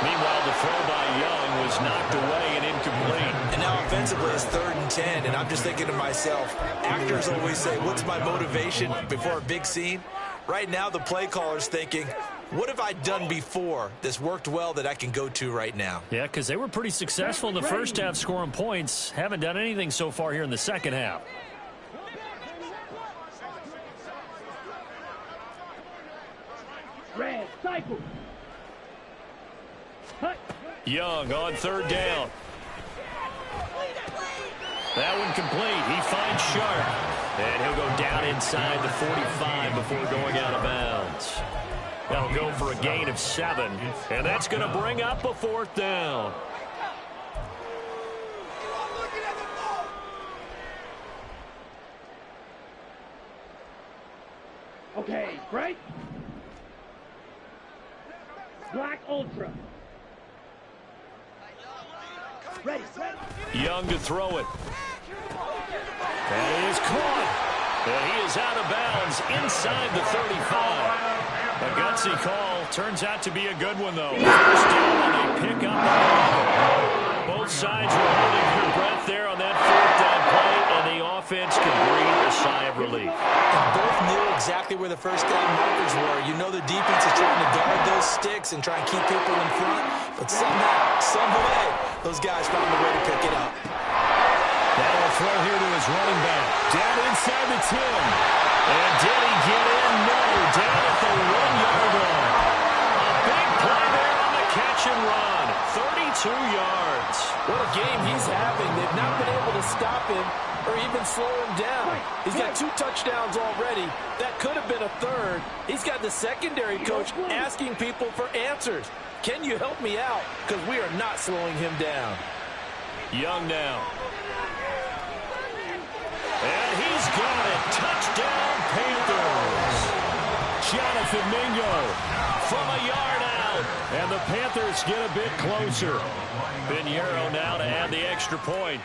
Meanwhile, the throw by Young was knocked away and incomplete. And now offensively it's 3rd and 10, and I'm just thinking to myself, actors always say, what's my motivation before a big scene? Right now the play caller's thinking, what have I done before that's worked well that I can go to right now? Yeah, because they were pretty successful in the first half scoring points. Haven't done anything so far here in the second half. Red cycle. Young on 3rd down. That one complete. He finds Sharp. And he'll go down inside the 45 before going out of bounds. That'll go for a gain of 7. And that's going to bring up a 4th down. Black Ultra. Ready. Young to throw it. That is caught. And he is out of bounds inside the 35. A gutsy call. Turns out to be a good one, though. First down, and they pick up the ball. Both sides were holding their breath there on that fourth down play, and the offense could breathe a sigh of relief. And both knew exactly where the first down markers were. You know the defense is trying to guard those sticks and try and keep people in front, but somehow, some way, those guys found a way to pick it up. Now a throw here to his running back. Down inside the 10. And did he get in? No. Down at the 1-yard line. A big play there on the catch and run. 32 yards. What a game he's having. They've not been able to stop him or even slow him down. He's got 2 touchdowns already. That could have been a third. He's got the secondary coach asking people for answers. Can you help me out? Because we are not slowing him down. Young now. And he's got it. Touchdown, Panthers. Jonathan Mingo From a yard out. and the Panthers get a bit closer. Pinheiro now to add the extra point.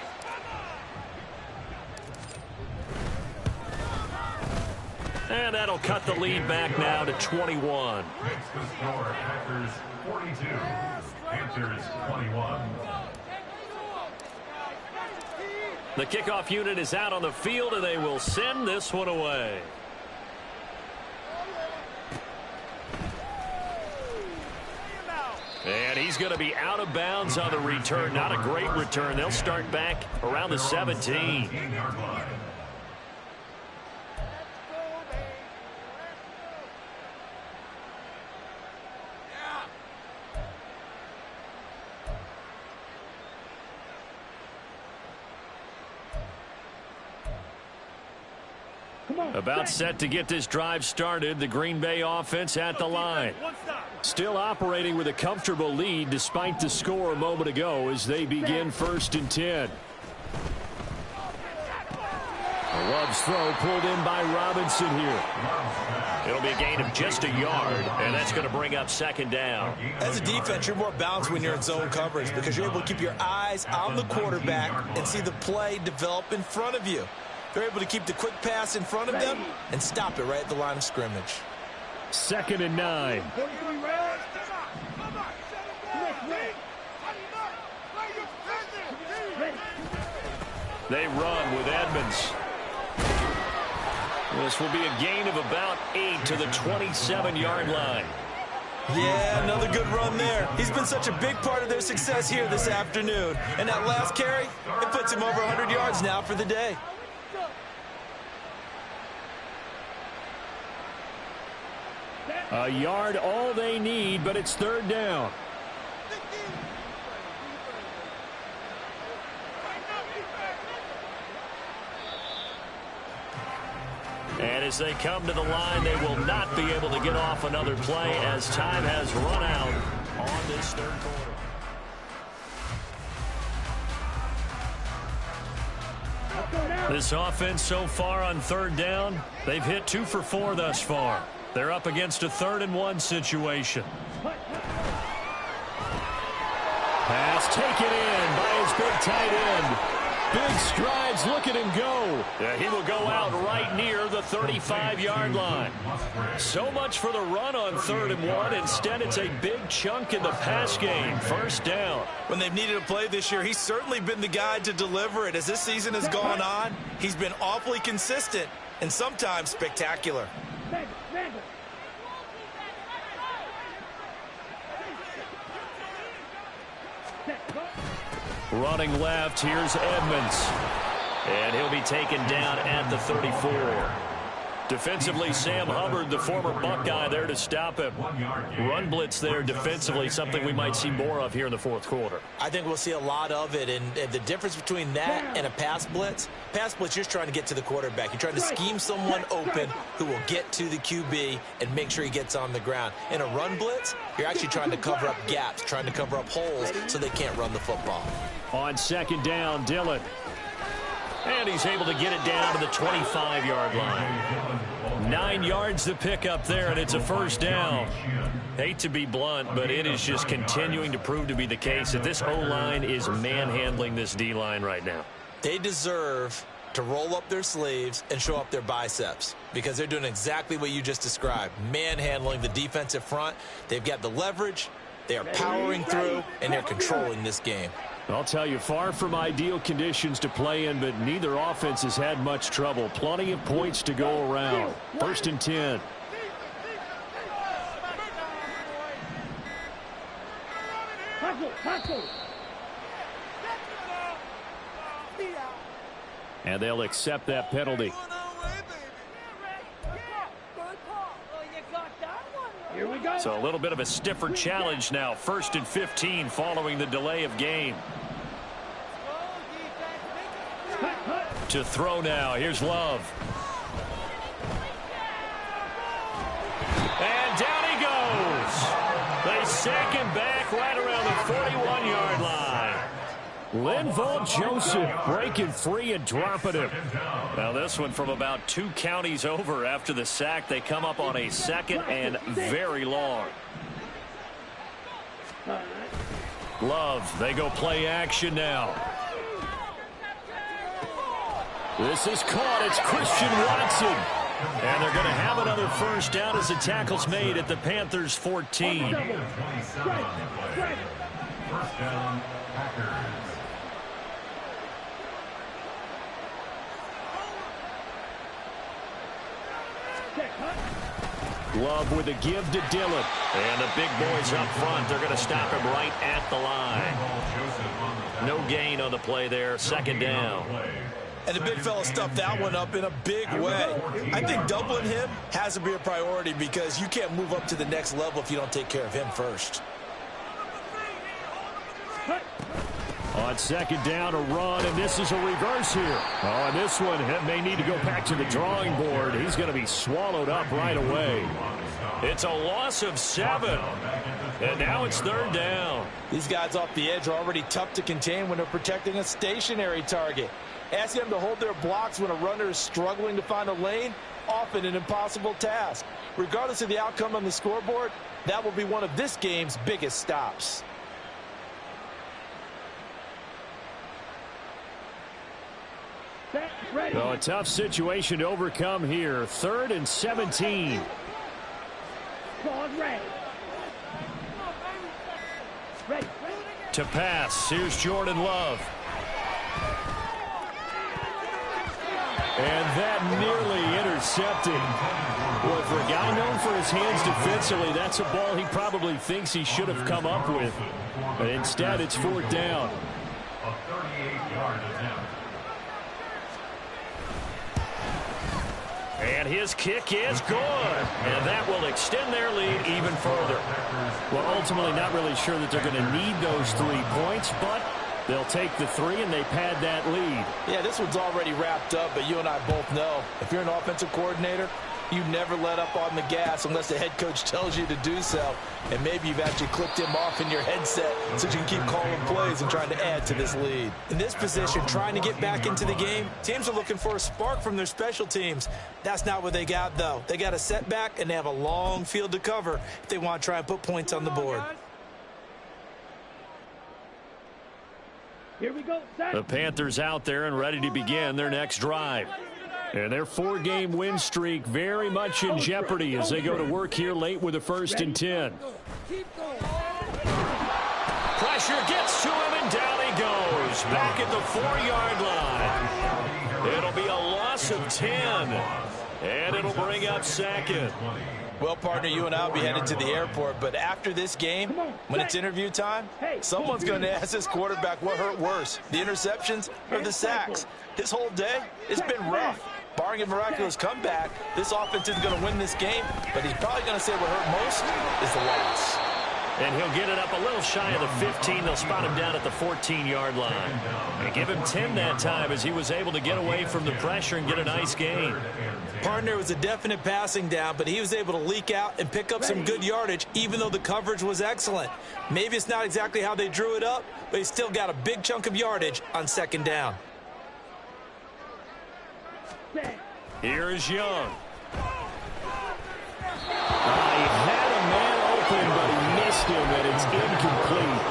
And that'll cut the lead back now to 21. Makes the score Packers 42, Panthers 21. The kickoff unit is out on the field, and they will send this one away. And he's going to be out of bounds on the return. Not a great return. They'll start back around the 17. About set to get this drive started. The Green Bay offense at the line. Still operating with a comfortable lead despite the score a moment ago as they begin 1st and 10. Love's throw pulled in by Robinson here. It'll be a gain of just a yard, and that's going to bring up 2nd down. As a defense, you're more balanced when you're in zone coverage because you're able to keep your eyes on the quarterback and see the play develop in front of you. They're able to keep the quick pass in front of them and stop it right at the line of scrimmage. 2nd and 9. They run with Edmonds. This will be a gain of about 8 to the 27-yard line. Yeah, another good run there. He's been such a big part of their success here this afternoon. And that last carry, it puts him over 100 yards now for the day. A yard all they need, but it's 3rd down. And as they come to the line, they will not be able to get off another play as time has run out on this 3rd quarter. This offense so far on 3rd down, they've hit 2 for 4 thus far. They're up against a 3rd and 1 situation. Pass taken in by his big tight end. Big strides, look at him go. Yeah, he will go out right near the 35-yard line. So much for the run on 3rd and 1. Instead, it's a big chunk in the pass game. 1st down. When they've needed a play this year, he's certainly been the guy to deliver it. As this season has gone on, he's been awfully consistent and sometimes spectacular. Running left, here's Edmonds. And he'll be taken down at the 34. Defensively, Sam Hubbard, the former Buckeye, there to stop him. Run blitz there defensively, something we might see more of here in the 4th quarter. I think we'll see a lot of it, and the difference between that and a pass blitz, you're just trying to get to the quarterback. You're trying to scheme someone open who will get to the QB and make sure he gets on the ground. In a run blitz, you're actually trying to cover up gaps, trying to cover up holes so they can't run the football. On 2nd down, Dillon. And he's able to get it down to the 25-yard line. 9 yards to pick up there, and it's a first down. Hate to be blunt, but it is just continuing to prove to be the case that this O-line is manhandling this D-line right now. They deserve to roll up their sleeves and show up their biceps because they're doing exactly what you just described, manhandling the defensive front. They've got the leverage, they are powering through, and they're controlling this game. I'll tell you, far from ideal conditions to play in, but neither offense has had much trouble. Plenty of points to go around. 1st and 10. And they'll accept that penalty. So a little bit of a stiffer challenge now. 1st and 15 following the delay of game. To throw now. Here's Love. And down he goes. They sack him back right around the 41-yard line. Linval Joseph breaking free and dropping him. Now this one from about 2 counties over after the sack. They come up on a 2nd and very long. Love, they go play action now. This is caught. It's Christian Watson. And they're going to have another first down as the tackle's made at the Panthers 14. 27 on the play. First down, Packers. Love with a give to Dillon. And the big boys up front. They're going to stop him right at the line. No gain on the play there. 2nd down. And the big fella stuffed that one up in a big way. I think doubling him has to be a priority because you can't move up to the next level if you don't take care of him first. On 2nd down, a run, and this is a reverse here. Oh, and this one may need to go back to the drawing board. He's going to be swallowed up right away. It's a loss of 7. And now it's 3rd down. These guys off the edge are already tough to contain when they're protecting a stationary target. Asking them to hold their blocks when a runner is struggling to find a lane, often an impossible task. Regardless of the outcome on the scoreboard, that will be one of this game's biggest stops. So a tough situation to overcome here. 3rd and 17. To pass. Here's Jordan Love. And that nearly intercepted. Boy, for a guy known for his hands defensively, that's a ball he probably thinks he should have come up with. But instead, it's 4th down. A 38-yard attempt. And his kick is good. And that will extend their lead even further. Well, ultimately, not really sure that they're going to need those 3 points, but they'll take the 3 and they pad that lead. Yeah, this one's already wrapped up, but you and I both know if you're an offensive coordinator, you never let up on the gas unless the head coach tells you to do so. And maybe you've actually clicked him off in your headset so you can keep calling plays and trying to add to this lead. In this position, trying to get back into the game, teams are looking for a spark from their special teams. That's not what they got, though. They got a setback, and they have a long field to cover if they want to try and put points on the board. Here we go. The Panthers out there and ready to begin their next drive. And their 4-game win streak very much in jeopardy as they go to work here late with a 1st and 10. Pressure gets to him, and down he goes. Back at the 4-yard line. It'll be a loss of 10. And it'll bring up 2nd. Well, partner, you and I will be headed to the airport, but after this game, when it's interview time, someone's going to ask this quarterback what hurt worse, the interceptions or the sacks. His whole day, it's been rough. Barring a miraculous comeback, this offense isn't going to win this game, but he's probably going to say what hurt most is the loss. And he'll get it up a little shy of the 15. They'll spot him down at the 14-yard line. And give him 10 that time as he was able to get away from the pressure and get a nice gain. Partner was a definite passing down, but he was able to leak out and pick up some good yardage, even though the coverage was excellent. Maybe it's not exactly how they drew it up, but he still got a big chunk of yardage on 2nd down. Here is Young. against him, and it's incomplete.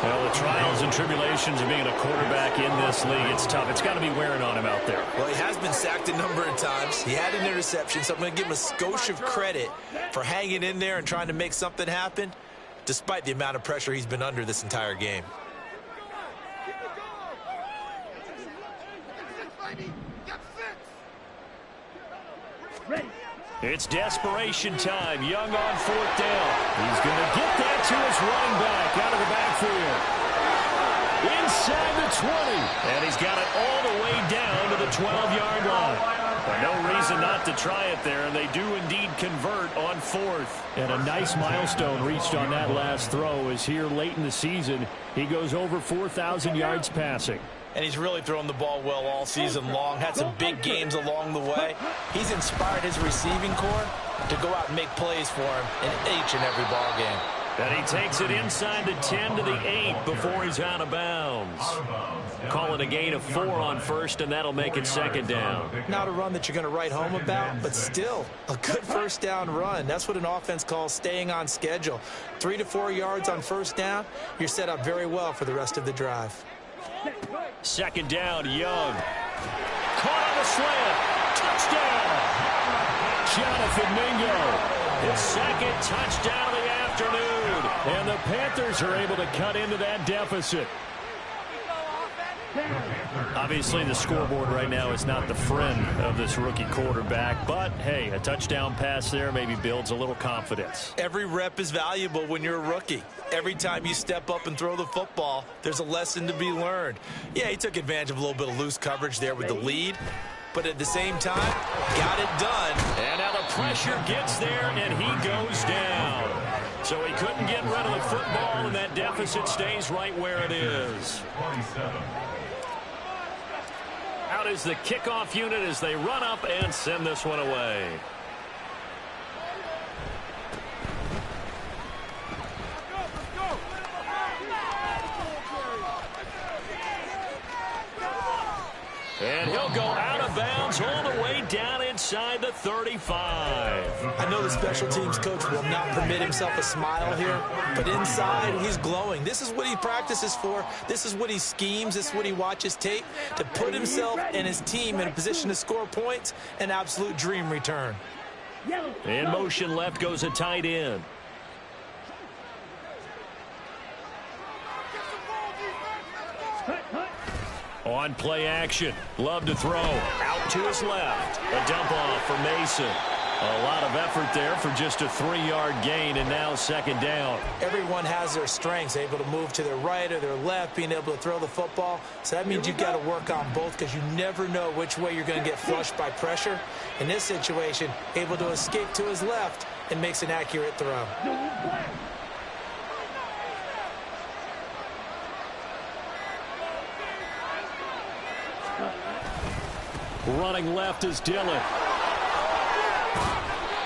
Well, the trials and tribulations of being a quarterback in this league, it's tough. It's got to be wearing on him out there. Well, he has been sacked a number of times. He had an interception, so I'm going to give him a skosh of credit for hanging in there and trying to make something happen, despite the amount of pressure he's been under this entire game. It's desperation time. Young on fourth down. He's going to get that to his running back out of the backfield. Inside the 20. And he's got it all the way down to the 12-yard line. But no reason not to try it there, and they do indeed convert on fourth. And a nice milestone reached on that last throw is here late in the season. He goes over 4,000 yards passing. And he's really thrown the ball well all season long. Had some big games along the way. He's inspired his receiving corps to go out and make plays for him in each and every ball game. And he takes it inside the 10 to the 8 before he's out of bounds. Call it a gain of 4 on first, and that'll make it second down. Not a run that you're going to write home about, but still a good first down run. That's what an offense calls staying on schedule. 3 to 4 yards on first down. You're set up very well for the rest of the drive. Second down, Young. Caught on the slant. Touchdown. Jonathan Mingo. His second touchdown of the afternoon. And the Panthers are able to cut into that deficit. Obviously, the scoreboard right now is not the friend of this rookie quarterback. But, hey, a touchdown pass there maybe builds a little confidence. Every rep is valuable when you're a rookie. Every time you step up and throw the football, there's a lesson to be learned. Yeah, he took advantage of a little bit of loose coverage there with the lead. But at the same time, got it done. And now the pressure gets there, and he goes down. So he couldn't get rid of the football, and that deficit stays right where it is. Out is the kickoff unit as they run up and send this one away. And he'll go out of bounds all the way down inside the 35. I know the special teams coach will not permit himself a smile here, but inside he's glowing. This is what he practices for. This is what he schemes. This is what he watches tape to put himself and his team in a position to score points. An absolute dream return. In motion left goes a tight end. On play action. Love to throw. Out to his left. A dump off for Mason. A lot of effort there for just a 3-yard gain, and now second down. Everyone has their strengths, able to move to their right or their left, being able to throw the football. So that means you've got to work on both because you never know which way you're going to get flushed by pressure. In this situation, able to escape to his left and makes an accurate throw. Running left is Dillon.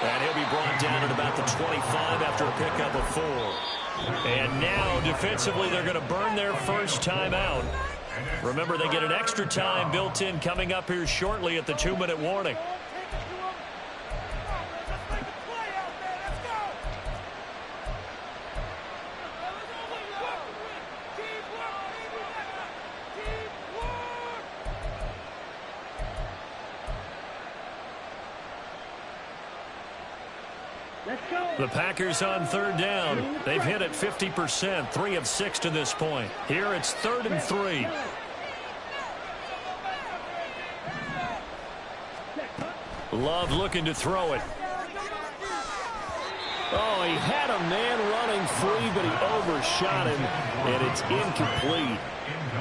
And he'll be brought down at about the 25 after a pickup of 4. And now, defensively, they're going to burn their first time out. Remember, they get an extra time built in coming up here shortly at the 2-minute warning. The Packers on third down. They've hit it 50%, 3 of 6 to this point. Here it's 3rd and 3. Love looking to throw it. Oh, he had a man running free, but he overshot him, and it's incomplete.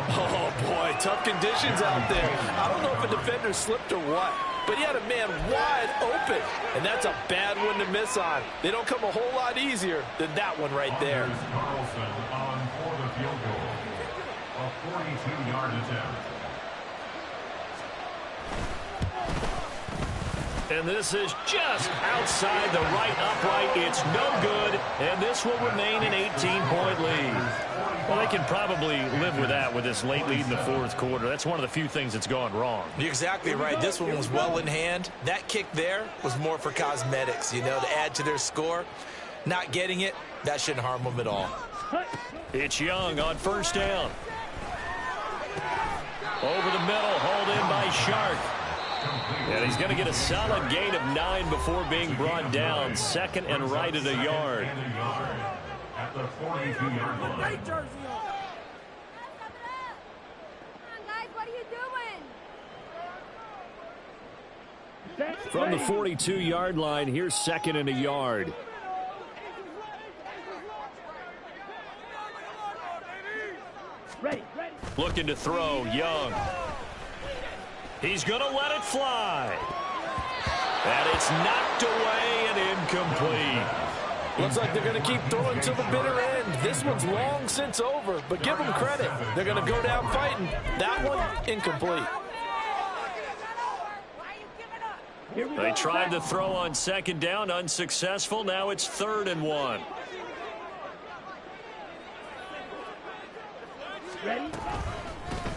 Oh, boy, tough conditions out there. I don't know if a defender slipped or what, but he had a man wide open, and that's a bad one to miss on. They don't come a whole lot easier than that one right there. Carlson on for the field goal. A 42-yard attempt. And this is just outside the right upright. It's no good, and this will remain an 18-point lead. Well, they can probably live with that with this late lead in the fourth quarter. That's one of the few things that's gone wrong. You're exactly right. This one was well in hand. That kick there was more for cosmetics, you know, to add to their score. Not getting it, that shouldn't harm him at all. It's Young on first down. Over the middle, hauled in by Shark. And he's going to get a solid gain of 9 before being brought down. Second and right at a yard. At the 42-yard line. From the 42-yard line, here's second and a yard. Looking to throw, Young. He's going to let it fly. And it's knocked away and incomplete. Looks like they're going to keep throwing till the bitter end. This one's long since over, but give them credit. They're going to go down fighting. That one, incomplete. They tried to throw on second down, unsuccessful. Now it's 3rd and 1.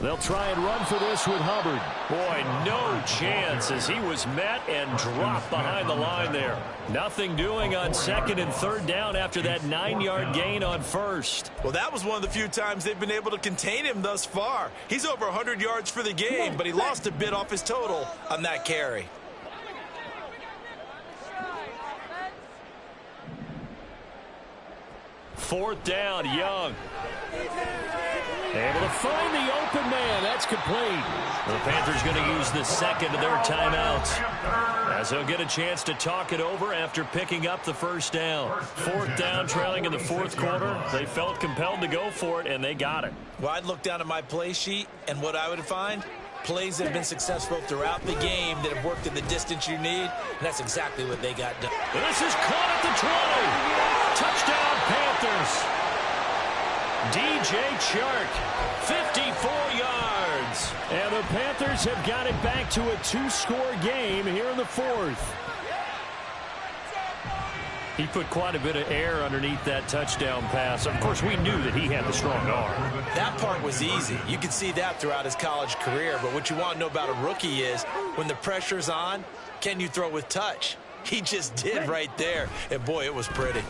They'll try and run for this with Hubbard. Boy, no chance as he was met and dropped behind the line there. Nothing doing on 2nd and 3rd down after that 9-yard gain on 1st. Well, that was one of the few times they've been able to contain him thus far. He's over 100 yards for the game, but he lost a bit off his total on that carry. Fourth down, Young. Able to find the open man. That's complete. The Panthers going to use the second of their timeouts, as they'll get a chance to talk it over after picking up the first down. 4th down, trailing in the 4th quarter. They felt compelled to go for it, and they got it. Well, I'd look down at my play sheet, and what I would find, plays that have been successful throughout the game that have worked in the distance you need, and that's exactly what they got done. This is caught at the 20. Touchdown, Panthers. DJ Chark, 54 yards. And the Panthers have got it back to a 2-score game here in the 4th. He put quite a bit of air underneath that touchdown pass. Of course, we knew that he had the strong arm. That part was easy. You could see that throughout his college career. But what you want to know about a rookie is when the pressure's on, can you throw with touch? He just did right there. And, boy, it was pretty.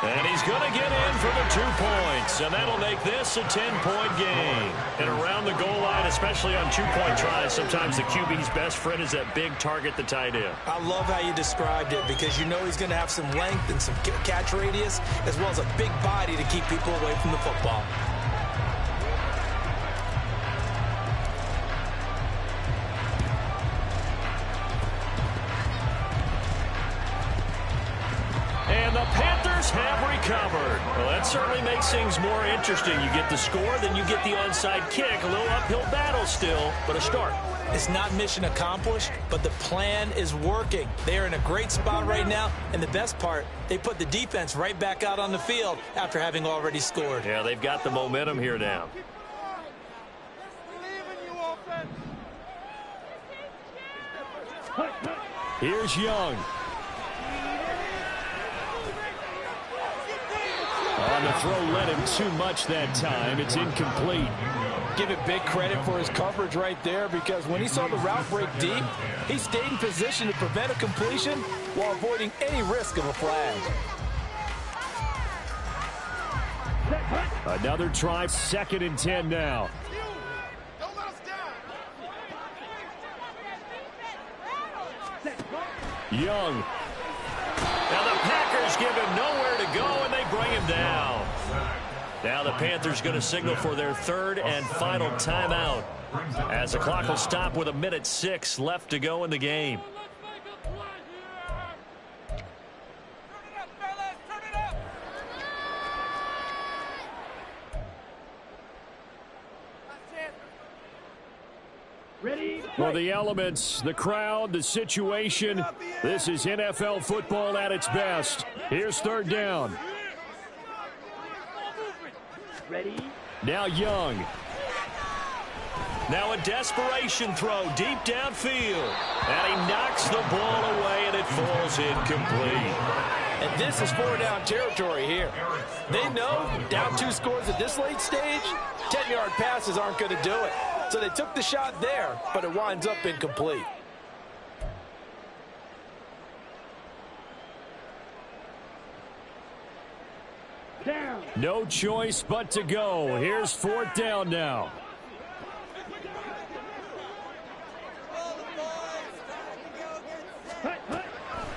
And he's going to get in for the 2 points, and that'll make this a 10-point game. And around the goal line, especially on 2-point tries, sometimes the QB's best friend is that big target, the tight end. I love how you described it because you know he's going to have some length and some catch radius as well as a big body to keep people away from the football. And the Panthers have recovered. Well, that certainly makes things more interesting. You get the score, then you get the onside kick. A little uphill battle still, but a start. It's not mission accomplished, but the plan is working. They are in a great spot right now, and the best part, they put the defense right back out on the field after having already scored. Yeah, they've got the momentum here now. Here's Young. On the throw, led him too much that time. It's incomplete. Give it big credit for his coverage right there because when he saw the route break deep, he stayed in position to prevent a completion while avoiding any risk of a flag. Another try, 2nd and 10 now. Young. Now the Packers give him nowhere to go, and they bring him down. Now the Panthers going to signal for their 3rd and final timeout, as the clock will stop with 1:06 left to go in the game. For the elements, the crowd, the situation, this is NFL football at its best. Here's 3rd down. Now Young. Now a desperation throw deep downfield. And he knocks the ball away, and it falls incomplete. And this is 4-down territory here. They know down 2 scores at this late stage, 10-yard passes aren't going to do it. So they took the shot there, but it winds up incomplete. No choice but to go. Here's 4th down now.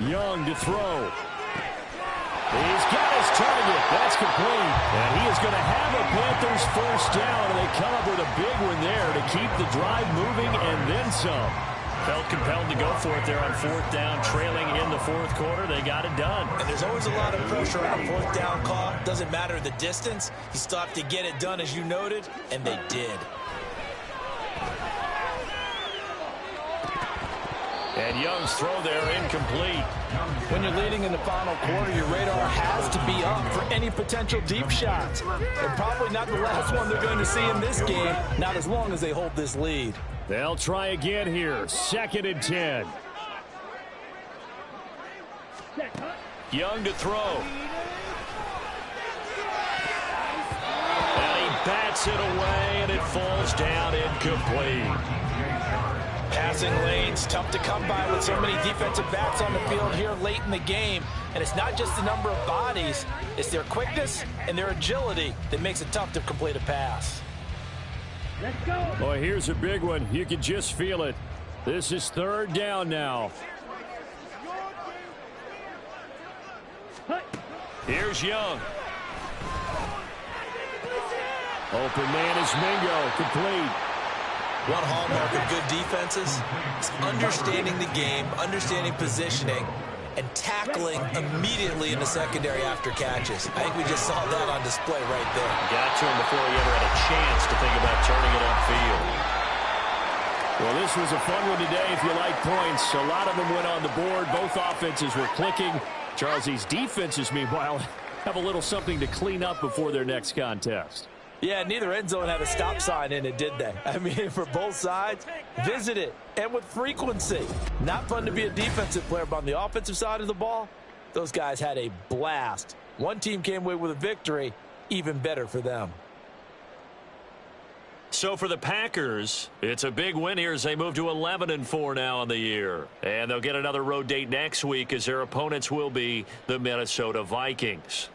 Young to throw. He's got his target. That's complete. And he is going to have a Panthers first down, and they come up with a big one there to keep the drive moving and then some. Felt compelled to go for it there on 4th down, trailing in the 4th quarter. They got it done. And there's always a lot of pressure on a 4th down call. Doesn't matter the distance. You still have to get it done, as you noted, and they did. And Young's throw there incomplete. When you're leading in the final quarter, your radar has to be up for any potential deep shots. And probably not the last one they're going to see in this game, not as long as they hold this lead. They'll try again here. 2nd and 10. Young to throw. And he bats it away, and it falls down incomplete. Passing lanes, tough to come by with so many defensive backs on the field here late in the game. And it's not just the number of bodies, it's their quickness and their agility that makes it tough to complete a pass. Boy, here's a big one. You can just feel it. This is 3rd down now. Here's Young. Open man is Mingo. Complete. One hallmark of good defenses is understanding the game, understanding positioning, and tackling immediately in the secondary after catches. I think we just saw that on display right there. Got to him before he ever had a chance to think about turning it upfield. Well, this was a fun one today if you like points. A lot of them went on the board. Both offenses were clicking. Charles, these defenses, meanwhile, have a little something to clean up before their next contest. Yeah, neither end zone had a stop sign in it, did they? I mean, for both sides, visit it, and with frequency. Not fun to be a defensive player, but on the offensive side of the ball, those guys had a blast. One team came away with a victory, even better for them. So for the Packers, it's a big win here as they move to 11-4 now on the year. And they'll get another road date next week as their opponents will be the Minnesota Vikings.